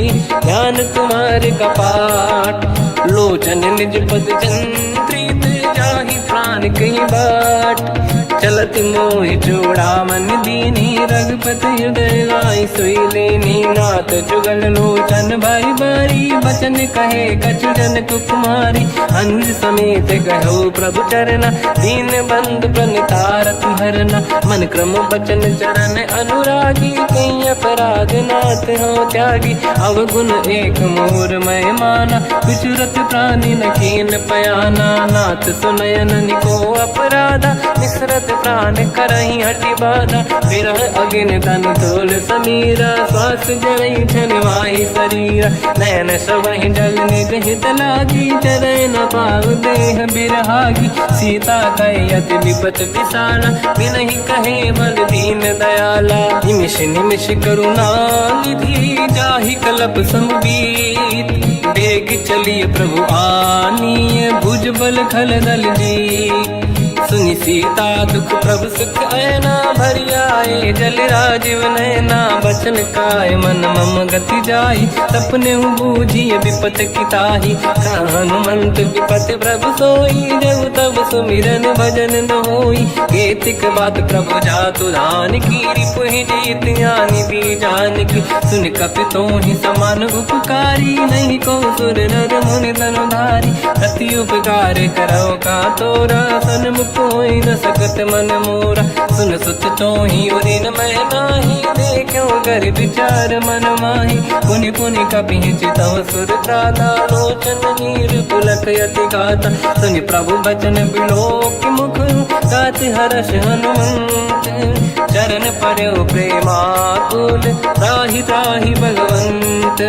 ध्यान तुम्हारे कपाट लोचन निज पद चंद्रित जाहि प्राण कहीं बाट चलत मोहि चूड़ामन दीनी रघुपति हृदय लाई सोई लेनी नाथ जुगल लोचन भाई बारी बचन कहे कछु जन कुमारी अंज समेत कहो प्रभु चरना दीन बंधु प्रणितारत हरना मन क्रम बचन चरण अनुरागी कहीं अपराध नाथ हो त्यागी अवगुण एक मोर मैं माना विचुरत प्राणी न कीन पयाना नाथ सुनयन निको अपराधा निसरत प्राण करही हटि बाधा विरह अगिन तन तोल समीरा श्वास जरई छनवाही शरीरा नयन सबहि जल निज हित लागी चरय न पाव देह बिरहागी सीता कहि अति विपत विसाला बिनहि कहे बल दीन दयाला निमिष निमिष करुणा निधि जाहि कलप संबीत बेग चलिए प्रभु आनीय भुज बल खल दल जी सुनि सीता दुख प्रभु सुख ऐना भरि आए जल राजीव नैना बचन काय मन मम गति जाई सपने बूझिए विपत किताही हनुमंत विपत प्रभु सोई जब तब सुमिरन भजन न होई केतिक बात प्रभु जातु धान की रिपुहि जीत ज्ञानी भी जान की सुन कपि तोहि समान उपकारी नहीं को सुर नर मुनि तनुधारी अति उपकार करो का तोरा सन्मुख कोई न सकत मन मोरा सुन सुत तोहि उरिन मैं नाही देखो कर विचार मन माही पुनि पुनि कपि चितव सुर त्राता लोचन नीर पुलक यति गाता सुनि प्रभु बचन बिलोक मुख गात हर्ष हनुमंत चरण पर्यो प्रेमाकुल त्राहि त्राहि भगवंत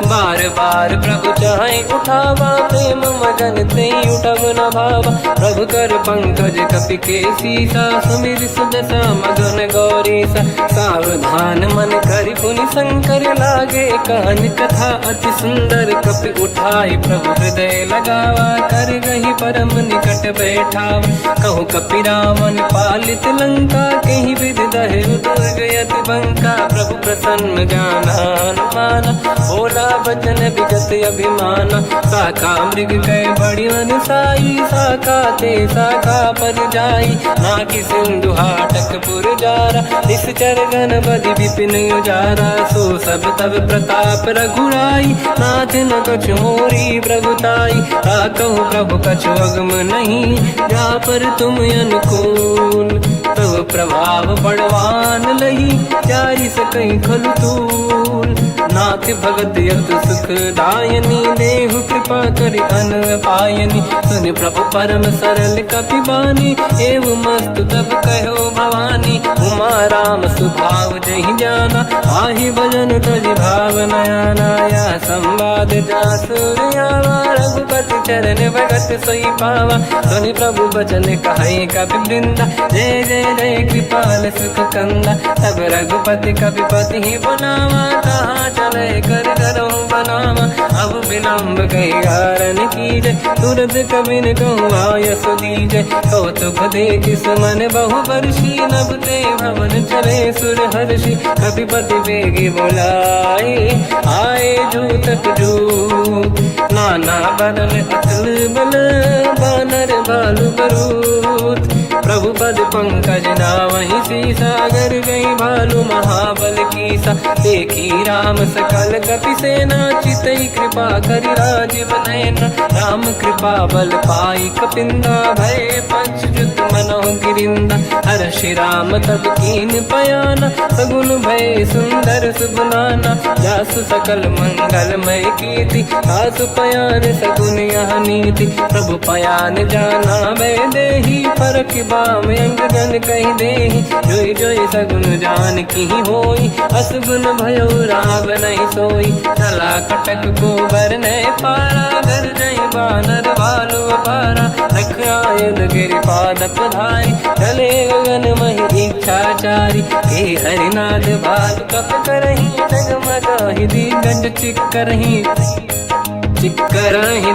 बार बार प्रभु चाहे उठावा प्रेम मगन ते उठब न भावा प्रभु कर पंकज कपि के सीसा सुमिर सुदशा मगन गौरीसा सावधान मन करि पुनि शंकर लागे कहन कथा अति सुंदर कपि उठाई प्रभु हृदय लगावा कर गही परम निकट बैठावा कहु कपि रावण पालित लंका कहीं विधि दहे दुर्ग यति बंका प्रभु प्रसन्न जाना अनुमाना बोला बचन विगत अभिमाना शाखा मृग कह बड़ी अनुसाई शाखा ते शाखा पर जाई नाकि सिंधु हाटक पुर जारा निश्चर गण बदि विपिन उजारा सो सब तब प्रताप रघुराई नाथ न कछु मोरी प्रभुताई कहु प्रभु कछु अगम नहीं जा पर तुम अनुकूल तब प्रभाव बड़वान लही जारी सकई खलु तूल नाथ भगत यत सुख दायनी देहु कृपा करि अन पायनी सुनि प्रभु परम सरल कपि बानी एव मस्त तब कहो भवानी उमा राम सुभाव जहि जाना आहि भजन तज भाव नयाना या संवाद जासुर आवा रघुपति चरण भगत सोई पावा सुनि प्रभु बचन कहे कपि वृंदा जय जय जय कृपाल सुख कंदा तब रघुपति कपिपति ही बनावा कहाँ चले कर करो बनावा अब विलम्ब कई कारण कीजय तुरंत कबिन कहूँ आयस दीजय कौतुक देख सुमन बहु वर्षी नभ ते भवन चले सुर हर्षि कपिपति बेगी बुलाए आए जूतक जू नाना बदल अतल बल बानर बालु बरूत प्रभु पद पंकज नावहि सीसागर गई भालू महाबल कीसा देखी राम सकल कपि सेना चितई कृपा करि राजीव नयना राम कृपा बल पाई कपिंदा भय पंचजुत मनो गिरिंदा हर्षि राम तब कीन पयाना सगुन भय सुंदर सुगुनाना जासु सकल मंगलमय कीर्ति आसु पयान सगुन यह नीति प्रभु पयान जाना मैं देही फरक बाम अंग जन कही देही जोई जोई सगुन जान की होई असगुन भयो राव नहीं सोई चला कटक को बर नहीं पारा घर जई बानर बालू पारा रख आयल गिर पाद पधारी चले गगन मही इच्छाचारी हे हरिनाथ भाल कप करही डगमगाहि दिग्गज चिक्करहि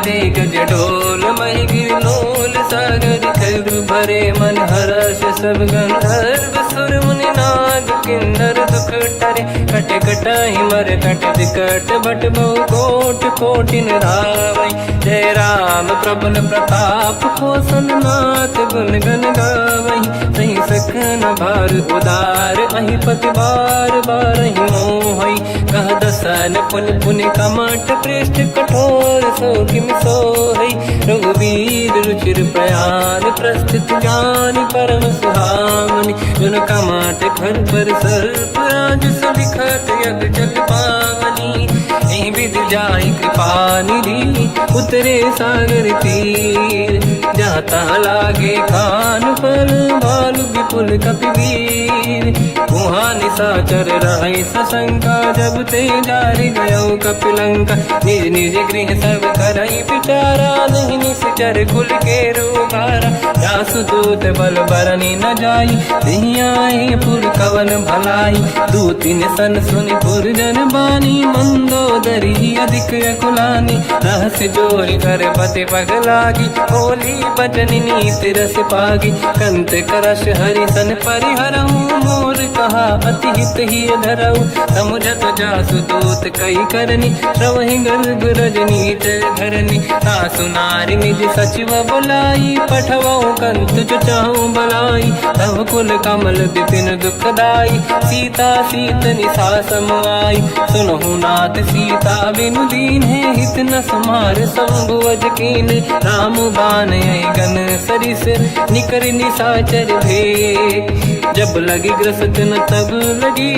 दिग्गज डोल महि गिरलोल सागर खर भरे मन हर्ष सब गंधर्व सुर मुनि नाग किन्नर दुख टरे कट कटाहि मर कट विकट भट बहु कोट कोटिन रावै जय राम प्रबल प्रताप कोसन नाथ गुण गन गावै सही सखन भार उदार अहि पति बार बारहि मोहै कह दसन पुन पुन कमठ पृष्ठ कठोर सो किम सोहै रघुवीर रुचिर प्रयाण प्रस्थित ज्ञान परम सुहामनि जुन कमठ घर पर सर्प राज सविखत यग जल पावनी एहि विध जाहि कृपा निधि उतरे सागर तीर जाता लागे खान फल भालु विपुल कपिवीर गुहा निशाचर रहि सशंका जब ते जारि गयो कपिलंका निज निज गृह सब करई विचारा नहीं निश्चर कुल के रूबारा जासु दूत बल बरनी न जाई दिहियाए पुर कवन भलाई दूतिन सन सुनि पुर जन बानी मंदोदरी अधिक अकुलानी रहस्य जोरि कर पति पगलागी होली बचन नीति रस पागी कंत करश हरि सन परिहरऊ मोर कहा अति हित ही धरऊ समुझत जासु दूत कई करनी श्रवहि गर्भ रजनी जय धरनी तासु नारी निज सचिव बुलाई पठवऊ कंत जो चाहू बलाई तब कुल कमल विपिन दुखदाई सीता सीत निशा समाई सुनहु नाथ सीता बिनु दीन है हित न समार संभुवज कीन राम बान गन सरिस निकर निशाचर भेद जब लगी ग्रसत न तब लगी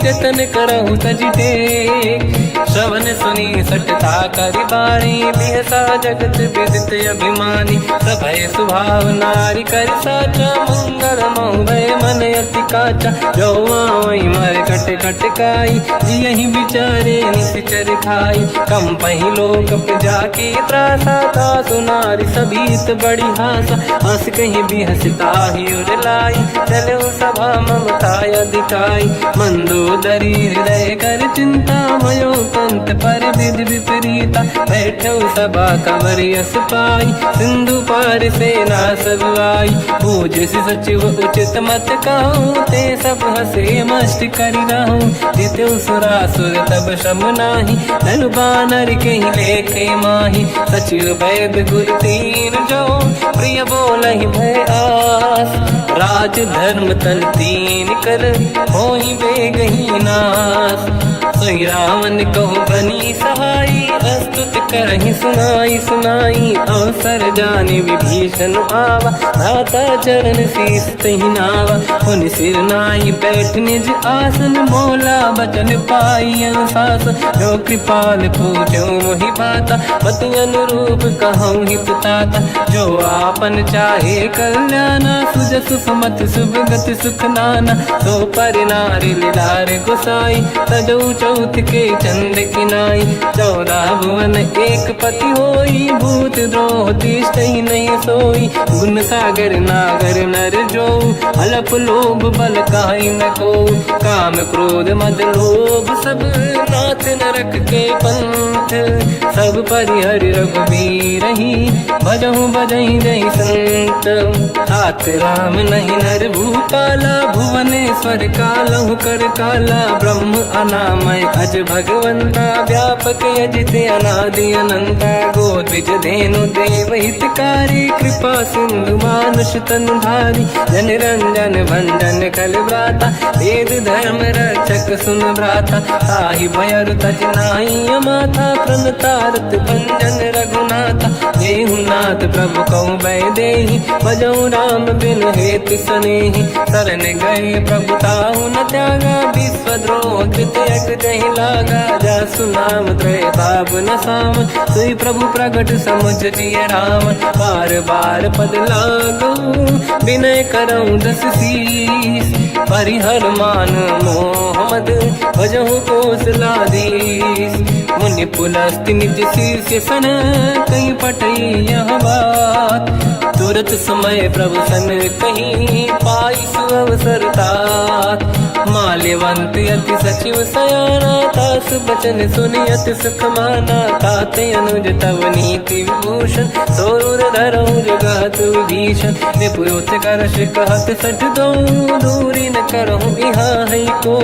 जतन करहु तज टेक श्रवण सुनी सटता करि बाणी बिहसा जगत विदित अभिमानी सभय सुभाव नारी कर साचा मंगल मोह भय मन अति काचा जो आवई मर कट कट काई जियहि विचारे निश्चर खाई कम पहि लोक प्रजा की त्रासा था सुनारी सभीत बड़ी हासा हंस कहीं बिहसता ही उड़लाई चलो सभा ममता दिखाई मंदोदरी हृदय कर चिंता भयो कंत पर विधि विपरीता बैठो सभा कंवरियस पाई सिंधु पार सेना सब आई पूज्य सचिव उचित मत कहूँ ते सब हसे मस्त करि रहूं जितु सुरासुर तब शम नाही धनु बानर के लेखे माही सचिव वैद गुरु तीन जो प्रिय बोलहि भय आस राज धर्म तन तीन कर होई बेगही नास सोई रावण कहु बनी सहाई अस्तुत करहि सुनाई सुनाई अवसर जाने विभीषण आवा दाता चरण शीस तहि नावा पुन सिर नाई बैठ निज आसन मोला बचन पाई अनुशास जो कृपाल पूजो मोहि पाता पति अनुरूप कहूँ हित ताता जो आपन चाहे कल्याणा सुजस सुमति शुभ गति सुख नाना तो पर नारी लीलार गोसाई तजौ चौथ के चंद किनाई 14 भुवन एक पति होई भूत द्रोह तिष्ठई नहीं सोई गुण सागर नागर नर जो अलप लोभ बल काई न को काम क्रोध मद लोभ सब नाथ नरक के पंथ सब परिहरि रघुबीर ही भजहु बजहि जहि संत हाथ राम नहीं नर भूपाला भुवनेश्वर कालहु कर काला ब्रह्म अनामय अज भगवंता व्यापक यजित अनादि अनंता गोद्विज धेनु देव हितकारी कृपा सिंधु मानुष तनुधारी जन रंजन भंजन कल व्राता वेद धर्म रक्षक सुन भ्राता ताहि भयर तज नाहि माथा प्रणतारत भंजन रघुनाथा देहुनाथ प्रभु कहु बै देहि भजऊ राम बिन हेतु सनेहि शरण गए प्रभु ताहु न त्यागा विश्वद्रोह कृत यक जहि लागा जासु नाम त्रयताप न साम सोई प्रभु प्रगट समुझ जिय राम बार बार पद लागू विनय करऊँ 10 शीस परिहर मान मोह मद भजहु कौशलाधीश मुनि पुलस्त्य निज शीर्ष सन कहीं पटई यह बात। तुरत समय प्रभु सन कहीं पाई सुअवसर तात। माल्यवंत अति सचिव सयाना तास बचन सुनियत सुख माना। ताते अनुज तव नीति विभूषण सोरुर धरऊ जगत विभीषण। विपुरोत करश कहत सठ दो दूरी न करहु यहाँ है को।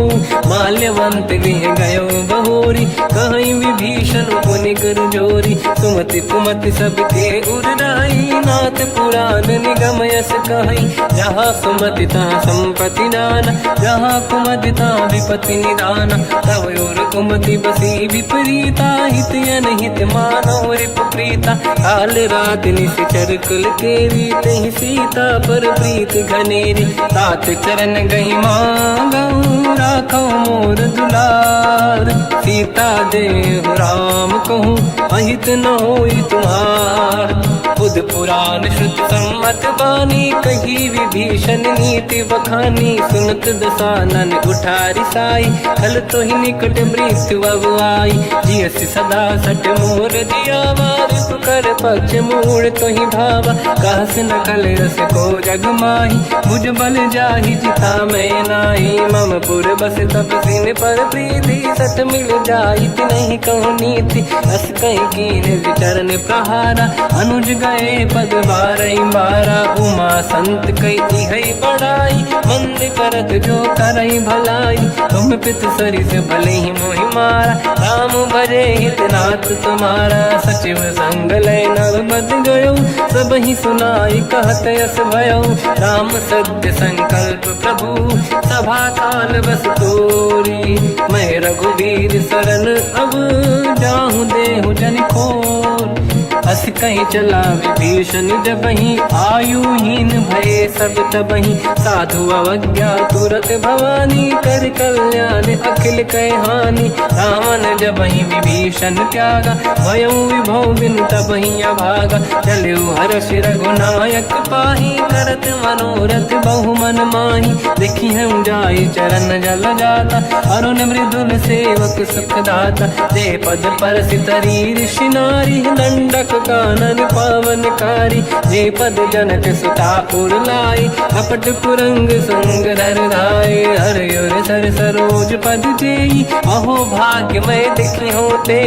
माल्यवंत गृह गयो बहोरी कहीं विभीषण पुनि कर जोरी। सुमति कुमति सबके उड़ाई नाथ पुराण निगम यस कहीं। जहाँ सुमति तहाँ संपत्ति दान जहाँ कुमति तहाँ विपत्ति निदान। तव और कुमति बसी विपरीता हित अनहित मानव रिप प्रीता। काल रात निश्चर कुल केरी तहि सीता पर प्रीत घनेरी। तात चरण गई मांगऊ राखो मोर दुलार। सीता देहु राम कहूँ अहित न होई तुम्हार। बुध पुराण श्रुत सम्मत बानी कही विभीषण नीति बखानी। सुनत दसानन उठारी साई खल तो ही निकट मृत्यु अब आई। जियस सदा सट मोर जियावा कर पक्ष मूड़ तो ही भावा। कहस न कल रस को जग माही भुज बल जाहि जिता मैं नाई। मम पुर बस तप सिन पर प्रीति सत मिल जाई नहीं कहूँ नीति। अस कहीं कीन चरण प्रहारा अनुज गए पद बारई बारा। उमा संत कई है बड़ाई मंद करत जो करई भलाई। तुम पित सरिस भले ही मोहि मारा राम भजे हितनाथ तुम्हारा। सचिव संग लय नव बद गयो सब ही सुनाई कहत यस भयो। राम सत्य संकल्प प्रभु सभा काल बस तोरी। मैं रघुवीर शरण अब जाहूँ देहु जन खोर। अस कहीं चला विभीषण जबहि आयुहीन भये सब तबहि। साधु अवज्ञा तुरत भवानी कर कल्याण अखिल कह हानि। रावण जबहि विभीषण त्यागा भयउ विभव बिन तबहि अभागा। चलऊ हर्ष रघुनायक पाहि करत मनोरथ बहु मन माहि। देखी हम जाई चरण जल जाता अरुण मृदुल सेवक सुख दाता। जे पद पर सितरी ऋषि नारी दंडक कानन पावनकारी। जे पद जनक सुता पुर लाई कपट कुरंग संग धर धाय। हर सर सरोज पद जेई अहो भाग्य मैं देखी होते।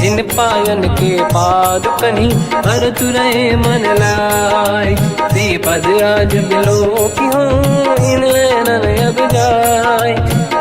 जिन पायन के पाद कहीं हर तुरहे मन लाई। ते पद आज बिलो की हो इन नैनन अब जाय।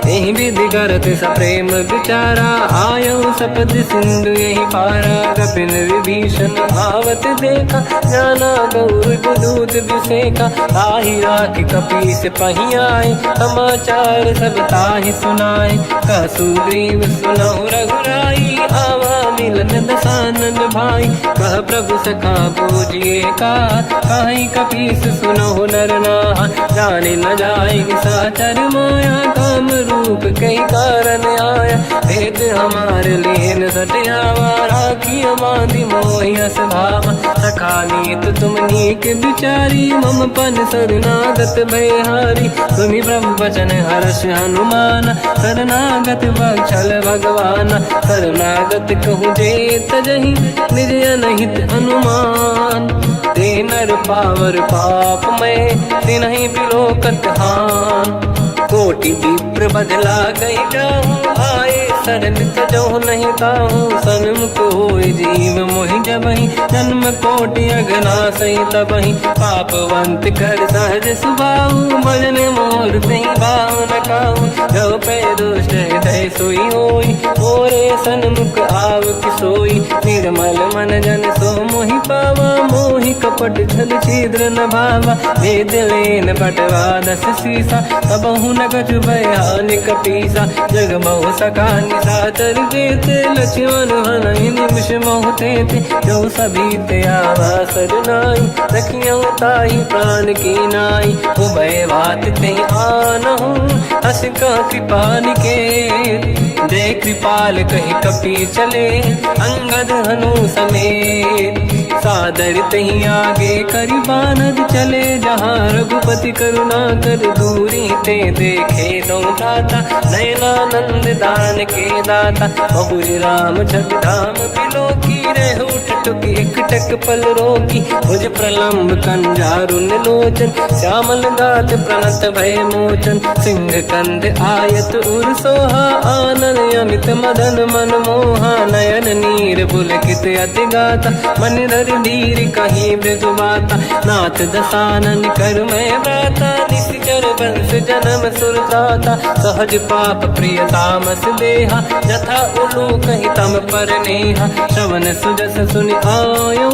यही विधि करत सप्रेम विचारा आयो सपद सिंधु यही पारा। कपिन विभीषण आवत देखा जाना गौर दूत विसेका। ताहि राख कपीस पही आए समाचार सब ताहि सुनाए। कह सुग्रीव सुनहु रघुराई आवा मिलन दसानन भाई। कह प्रभु सखा पूजिए का कहीं कपीस सुनहु नर नाहा। जाने न जाएगी साचर माया काम रूप कई कारण आया। भेद हमार लेन सटियावा राखी हमारी मोहियस भावा। सखा नीत तुम नीक बिचारी मम पन शरणागत भयहारी। सुनि प्रभु वचन हर्ष हनुमान शरणागत बक्षल भगवान। शरणागत कहूँ जे तजहि निज अनहित अनुमान। ते नर पावर पाप में तिन्हि बिलोकत हान। कोटि विप्र बदला गई जाऊँ आए शरण तजहु नहीं ताहूँ। सन्मुख होय जीव मोहि जबहि जन्म कोटि अगना सही तबहि। पापवंत कर सहज सुभाऊ भजन मोर तहि भाव न काहू। जो पे दुष्ट हृदय सोई होई मोरे सन्मुख आव कि सोई। निर्मल मन जन सो मोहि पावा मोहि कपट छल छिद्र न भावा। भेद लेन पटवा दस सीसा तबहु न कछु भयानि कपीसा। जग बहु सका निशाचर जेते लक्ष्मण हनहि निमिष मोह तेते। जो सभी ते आवा सरनाई रखियो ताहि प्राण की नाई। उभय बात ते आनहु हस का कृपा निकेत। जय कृपाल कहि कपी चले अंगद हनु समेत। सादर तहीं आगे करी बानर चले जहाँ रघुपति करुणा कर दूरी ते देखे दो दाता नयनानंद दान के दाता बहुरी राम जग धाम बिलो की रह उठ टुक एक टक पल रोकी मुझ प्रलम्ब कंजारुन लोचन श्यामल गात प्रणत भय मोचन सिंह कंद आयत उर सोहा आनंद अमित मदन मन मोहा नयन नीर पुलकित अति गाता मन धर धीर कहीं मृदुबाता नाथ दसानन कर मैं व्राता निश्चर वंश जन्म सुरदाता सहज पाप प्रिय तामस देहा जथा उलू कहीं तम पर नेहा श्रवण सुजस सुनि आयो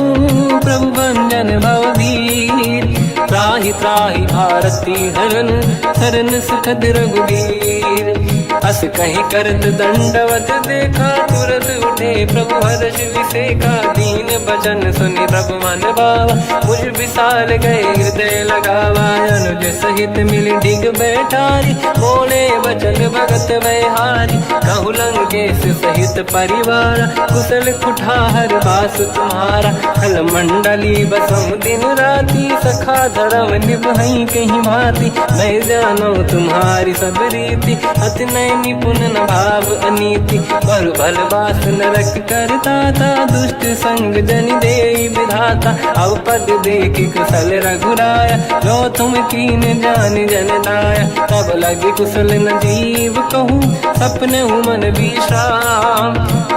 प्रभु भंजन भववीर त्राहि त्राहि आरती हरन शरण सुखद रघुवीर अस कहीं करत दंडवत देखा तुरत उठे प्रभु हर्ष विसेखा दीन भजन सुनि प्रभु मन भावा मुझ विशाल गए हृदय लगावा अनुज सहित मिल डिग बैठारी बोले वचन भगत वैहारी कहु लंकेश सहित परिवार कुशल कुठार बास तुम्हारा खल मंडली बसम दिन राती सखा धर्म निभई कहीं भांति मैं जानो तुम्हारी सब रीति अति नय निपुण न भाव अनीति पर भल बास नरक करता था दुष्ट संग जन दे विधाता अब पद देखि कुशल रघुराया जो तुम कीन जान जन दाया तब लगे कुशल न जीव कहूँ सपने मन विश्राम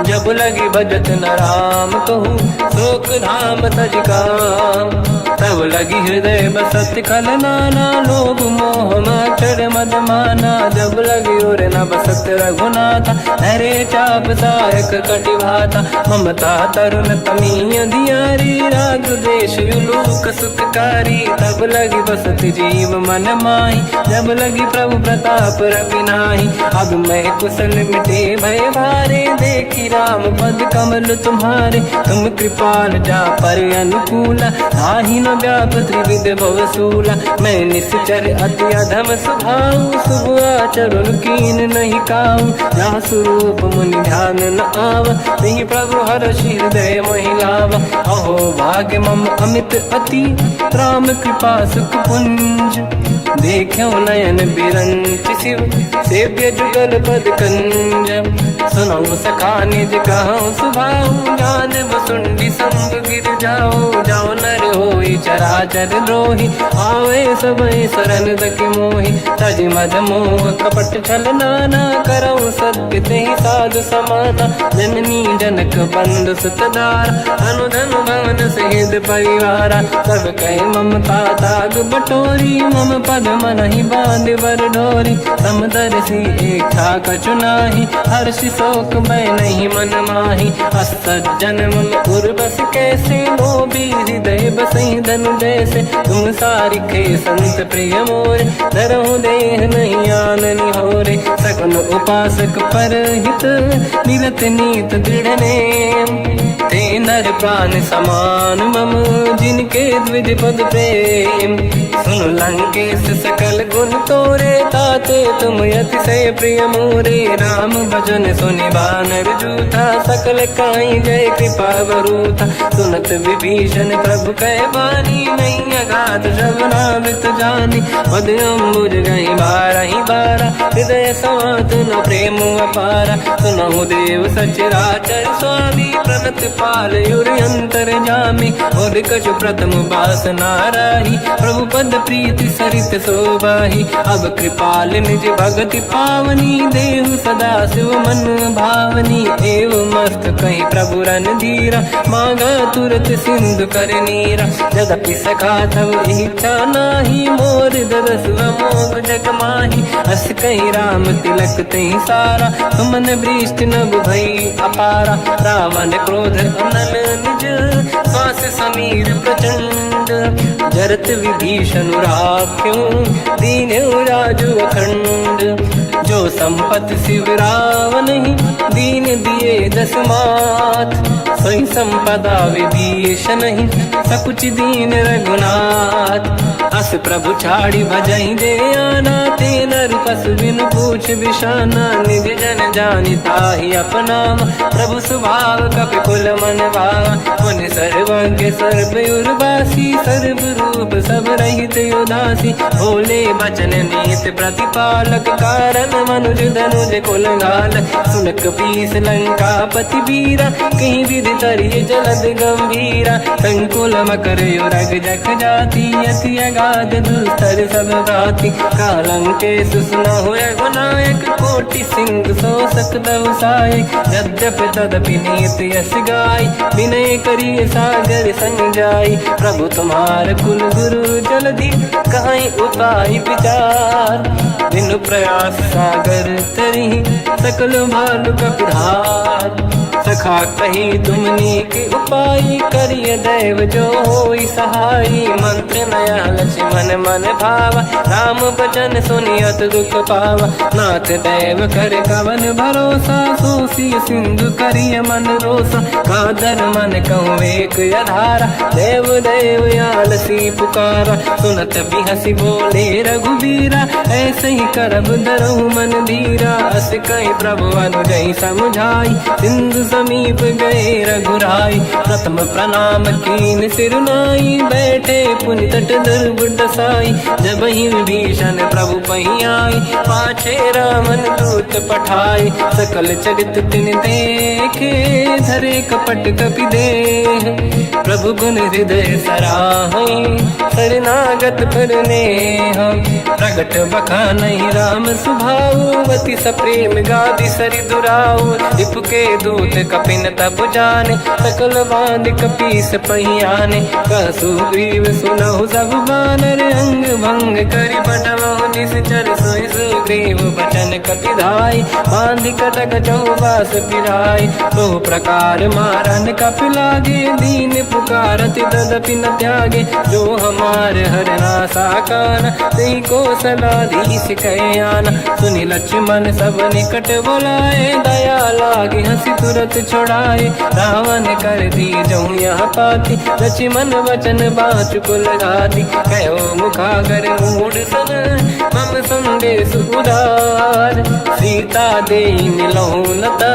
जब लगे भजत न राम कहूँ शोक धाम तज काम तब लगी हृदय बसत खल नाना लोभ मोह मचर मद माना जब लगी और न बसत रघुनाथा हरे चाप सायक कटिभाता ममता तरुण तमीय दियारी राग देश युलूक सुखकारी तब लगी बसत जीव मन माही जब लगी प्रभु प्रताप रविनाही अब मैं कुशल मिटे भय भारे देखी राम पद कमल तुम्हारे तुम कृपाल जा पर अनुकूला ताहि न व्याप त्रिविध भवसूला मैं निश्चर अति अधम स्वभाव शुभ आचरण कीन नहीं काऊ जहाँ स्वरूप मुनि ध्यान न आव नहीं प्रभु हर्ष हृदय महिलाव अहो भाग्य मम अमित अति राम कृपा सुख पुंज देखो नयन बिरंच शिव सेव्य जुगल पद कंज सुनऊ सखा निज कहूँ सुभाऊ जान वसुंडी संग गिर जाओ जाओ नर होई चराचर द्रोही आवे सबई शरण दक मोहि तज मद मोह कपट छल नाना करऊ सत्य तेहि साधु समाना जननी जनक बंधु सुतदार अनुधन भवन सहित परिवारा सब कहे ममता ताग बटोरी मम पद मनहि बांध बर डोरी समदर्शी इच्छा कछु नाही हर्षि शोक मैं नहीं मन माही असज्जन मम उर्वश कैसे लोभी हृदय बसई धनु जैसे तुम सारिखे संत प्रिय मोरे धरहु देह नहीं आननि होरे सगुन उपासक पर हित मिलत नीत दृढ़ नेम ते नर प्राण समान मम जिनके द्विज पद प्रेम सुन लंकेश सकल गुण तोरे ताते तुम अतिशय प्रिय मोरे राम भजन सुनि बानर जूथा सकल काई जय कृपा वरूथा सुनत विभीषण प्रभु कह बानी नहीं अगाध श्रवणामृत जानी पद अम्बुज गई बारहि बारा हृदय समात न प्रेम अपारा सुनहु देव सचराचर स्वामी प्रणत पाल युरि अंतर जामी और कछु प्रथम बास नाराही प्रभु पद प्रीति सरित शोभाही अब कृपाल निज भगति पावनी देहु सदा शिव मन भावनी एव मस्त कहीं प्रभु रन धीरा मांगा तुरत सिंधु कर नीरा यद्यपि सखा तव इच्छा नाही मोर दरस मोग जग माही अस कहीं राम तिलक तही सारा तुमन वृष्टि नभ भई अपारा रावण क्रोध अनल निज श्वास समीर प्रचंड जरत विभीषण राख्यों दीन राजु अखंड जो संपत शिवराव नहीं, दीन दिए 10 माथ। सोई संपदा विभीष नहीं, सकुच दीन रघुनाथ। अस प्रभु छाड़ी भजई दे आना, ते नर पशु बिनु पूछ बिशाना। निज जन जानिता ही अपनाम, प्रभु स्वभाव कपि कुल मन भावा। मुनि सर्वज्ञ सर्व उर्वासी, सर्व रूप सब रहित उदासी। भोले बचन नीत प्रतिपालक, कारण मनुज धनुज कुल घाल। सुनक पीस लंका पति वीरा, कहीं विधि तरिय जलद गंभीरा। संकुल मकर युरग जख जाति, अति अगाध दुस्तर सब भाति। कालंके सुसना हुए गुनायक, कोटि सिंधु सो सकदव सहायक। यद्यपि तदपि नीत यस गाय, विनय करिय सागर संग जाई। प्रभु तुम्हार कुल गुरु जलधि, कहीं उपाय विचार। बिनु प्रयास सागर तरी, सकल भालु कपिधार। सखा कही तुमनी के उपाय, करिय दैव जो होई सहाई। मंत्र नया लक्ष्मण मन भावा, राम बचन सुनियत दुख पावा। नाथ दैव कर कवन भरोसा, सोसी सिंधु करिय मन रोसा। कादर मन कहूँ एक अधारा, देव देव आलसी पुकारा। सुनत बिहसी बोले रघुबीरा, ऐसे ही करब दरहु मन धीरा। अस कहीं प्रभु अनुजई समझाई, सिंधु समीप गए रघुराई। प्रथम प्रणाम कीन सिरुनाई, बैठे पुनि तट दुर्बुड साई। जब ही विभीषण प्रभु पही आई, पाछे रामन दूत पठाई। सकल चरित तिन देखे, धरे कपट कपि देह। प्रभु गुण हृदय सराहई, शरणागत पर नेह। प्रगट बखानहि राम सुभाऊ, अति सप्रेम गादि सरि दुराऊ। रिपु के दूत कपिन तब जाने, सकल बांध कपीस पहियाने। कह सुग्रीव सुनहु सब बानर, अंग भंग करि बटमहु निश्चर। सोई सुग्रीव बचन कपिधाई, बांध कटक चौबास पिराई। तो प्रकार मारन कपि लागे, दीन पुकारत तदपि न त्यागे। जो हमार हरना साकाना, तेहि कौशलाधीश कहे आना। सुनि लक्ष्मण सब निकट बोलाए, दया लागे हंसी तुरत छुड़ाए। रावण कर दी जऊँ यहाँ पाती, लक्ष्मण वचन बाँच कुल घाती। कहो मुखागर मूढ़ सन, मम संदेश उदार। सीता दे मिलहु लता,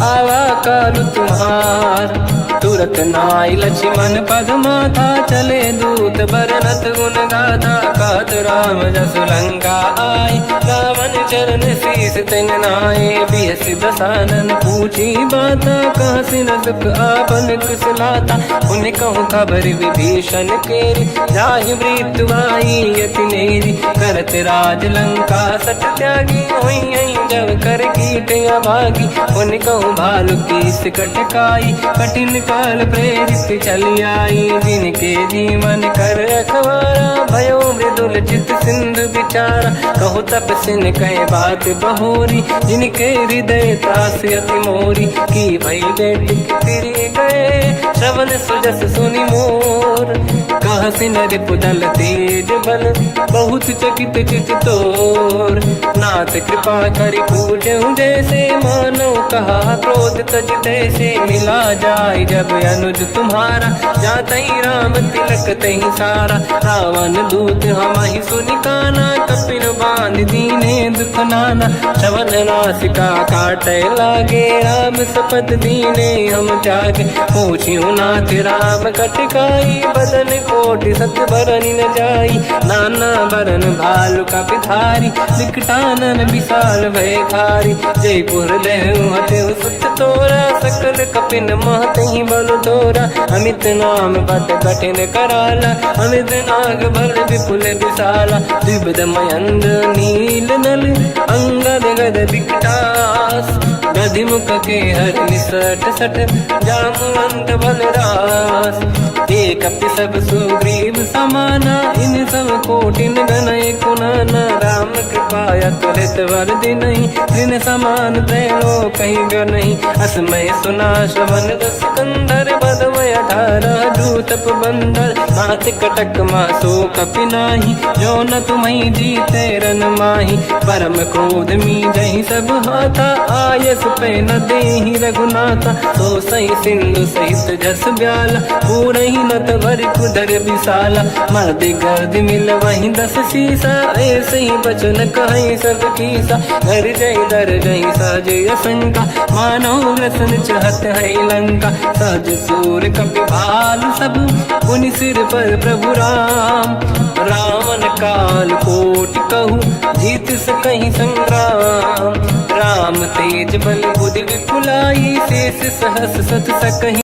आवा काल तुम्हार। तुरत नाई लक्ष्मण पद माथा, चले दूत बरनत गुण गाथा। कहत राम जसु लंका आए, रावण चरण शीस तिन नाये। बिहस दसानन पूछी बाता, कह सिन दुख आपन कुशलाता। उन कहूँ खबर विभीषण केरी, जाहि मृत्यु आई यति नेरी। करत राज लंका सट त्यागी, हुई जब कर कीट अभागी। उन कहूँ भालु कीस कटकाई, कठिन काल प्रेरित चली आई। जिनके जीवन कर रखवारा, भयो मृदुल चित सिंधु विचारा। कहो तपसिन कहे बात बहोरी, जिनके हृदय तास अति मोरी। की भई बेटी फिर गए, श्रवण सुजस सुनि मोर। कहसिन रिपुदल तेज बल, बहुत चकित चित तोर। नाथ कृपा करि पूजहु जैसे, मानो कहा क्रोध तज तैसे। मिला जाय जब अनुज तुम्हारा, जातहि राम तिलक तहि सारा। रावण दूत हमहि सुनि काना, कपिन बांध दीने दुख नाना। श्रवण नासिका काटै लागे, राम सपथ दीने हम त्यागे। पूछियो नाथ राम कटकाई, बदन कोटि सत बरनि न जाई। नाना बरन भालु कपिधारी, विकटानन विशाल भयखारी। जयपुर देहु हतेउ सुत तोरा, सकल कपिन महतहि बल तोरा। अमित नाम बट कठिन कराला, अमित नाग बल विपुल विशाला। द्विविध मयंद नील नल, अंगद गद विकटास। गधिमुख के हर निसट सट, जामवंत बलरास। एक कपि सब सुग्रीव समाना, इन सब कोटिन गनय कुनाना। राम कृपा त्वरित वर दिनहि, दिन समान त्रैलोक कहीं गनहि। असमय सुना श्रवण दस कंधर, बदमय 18 दूतप बंदर। नाथ कटक मासो कपि नाही, जो न तुम्हि जीते रन माही। परम क्रोध मी जही सब हाथा आयस पे न देहि रघुनाथा। तो सही सिंधु सहित जस ब्याला पूरही नत भर कुदर विशाला। मर्द गर्द मिल वही 10 सीसा ऐसे ही बचन कहीं सब कीसा। घर जय दर जय साज असंका मानो रसन चाहत है लंका। साज सूर कपि भाल सब पुनि सिर पर प्रभु राम। रावण काल कोटि कहूँ जीत सकहीं संग्राम। राम तेज बल बुद्धि विपुलाई शेष सहस सत सकहीं।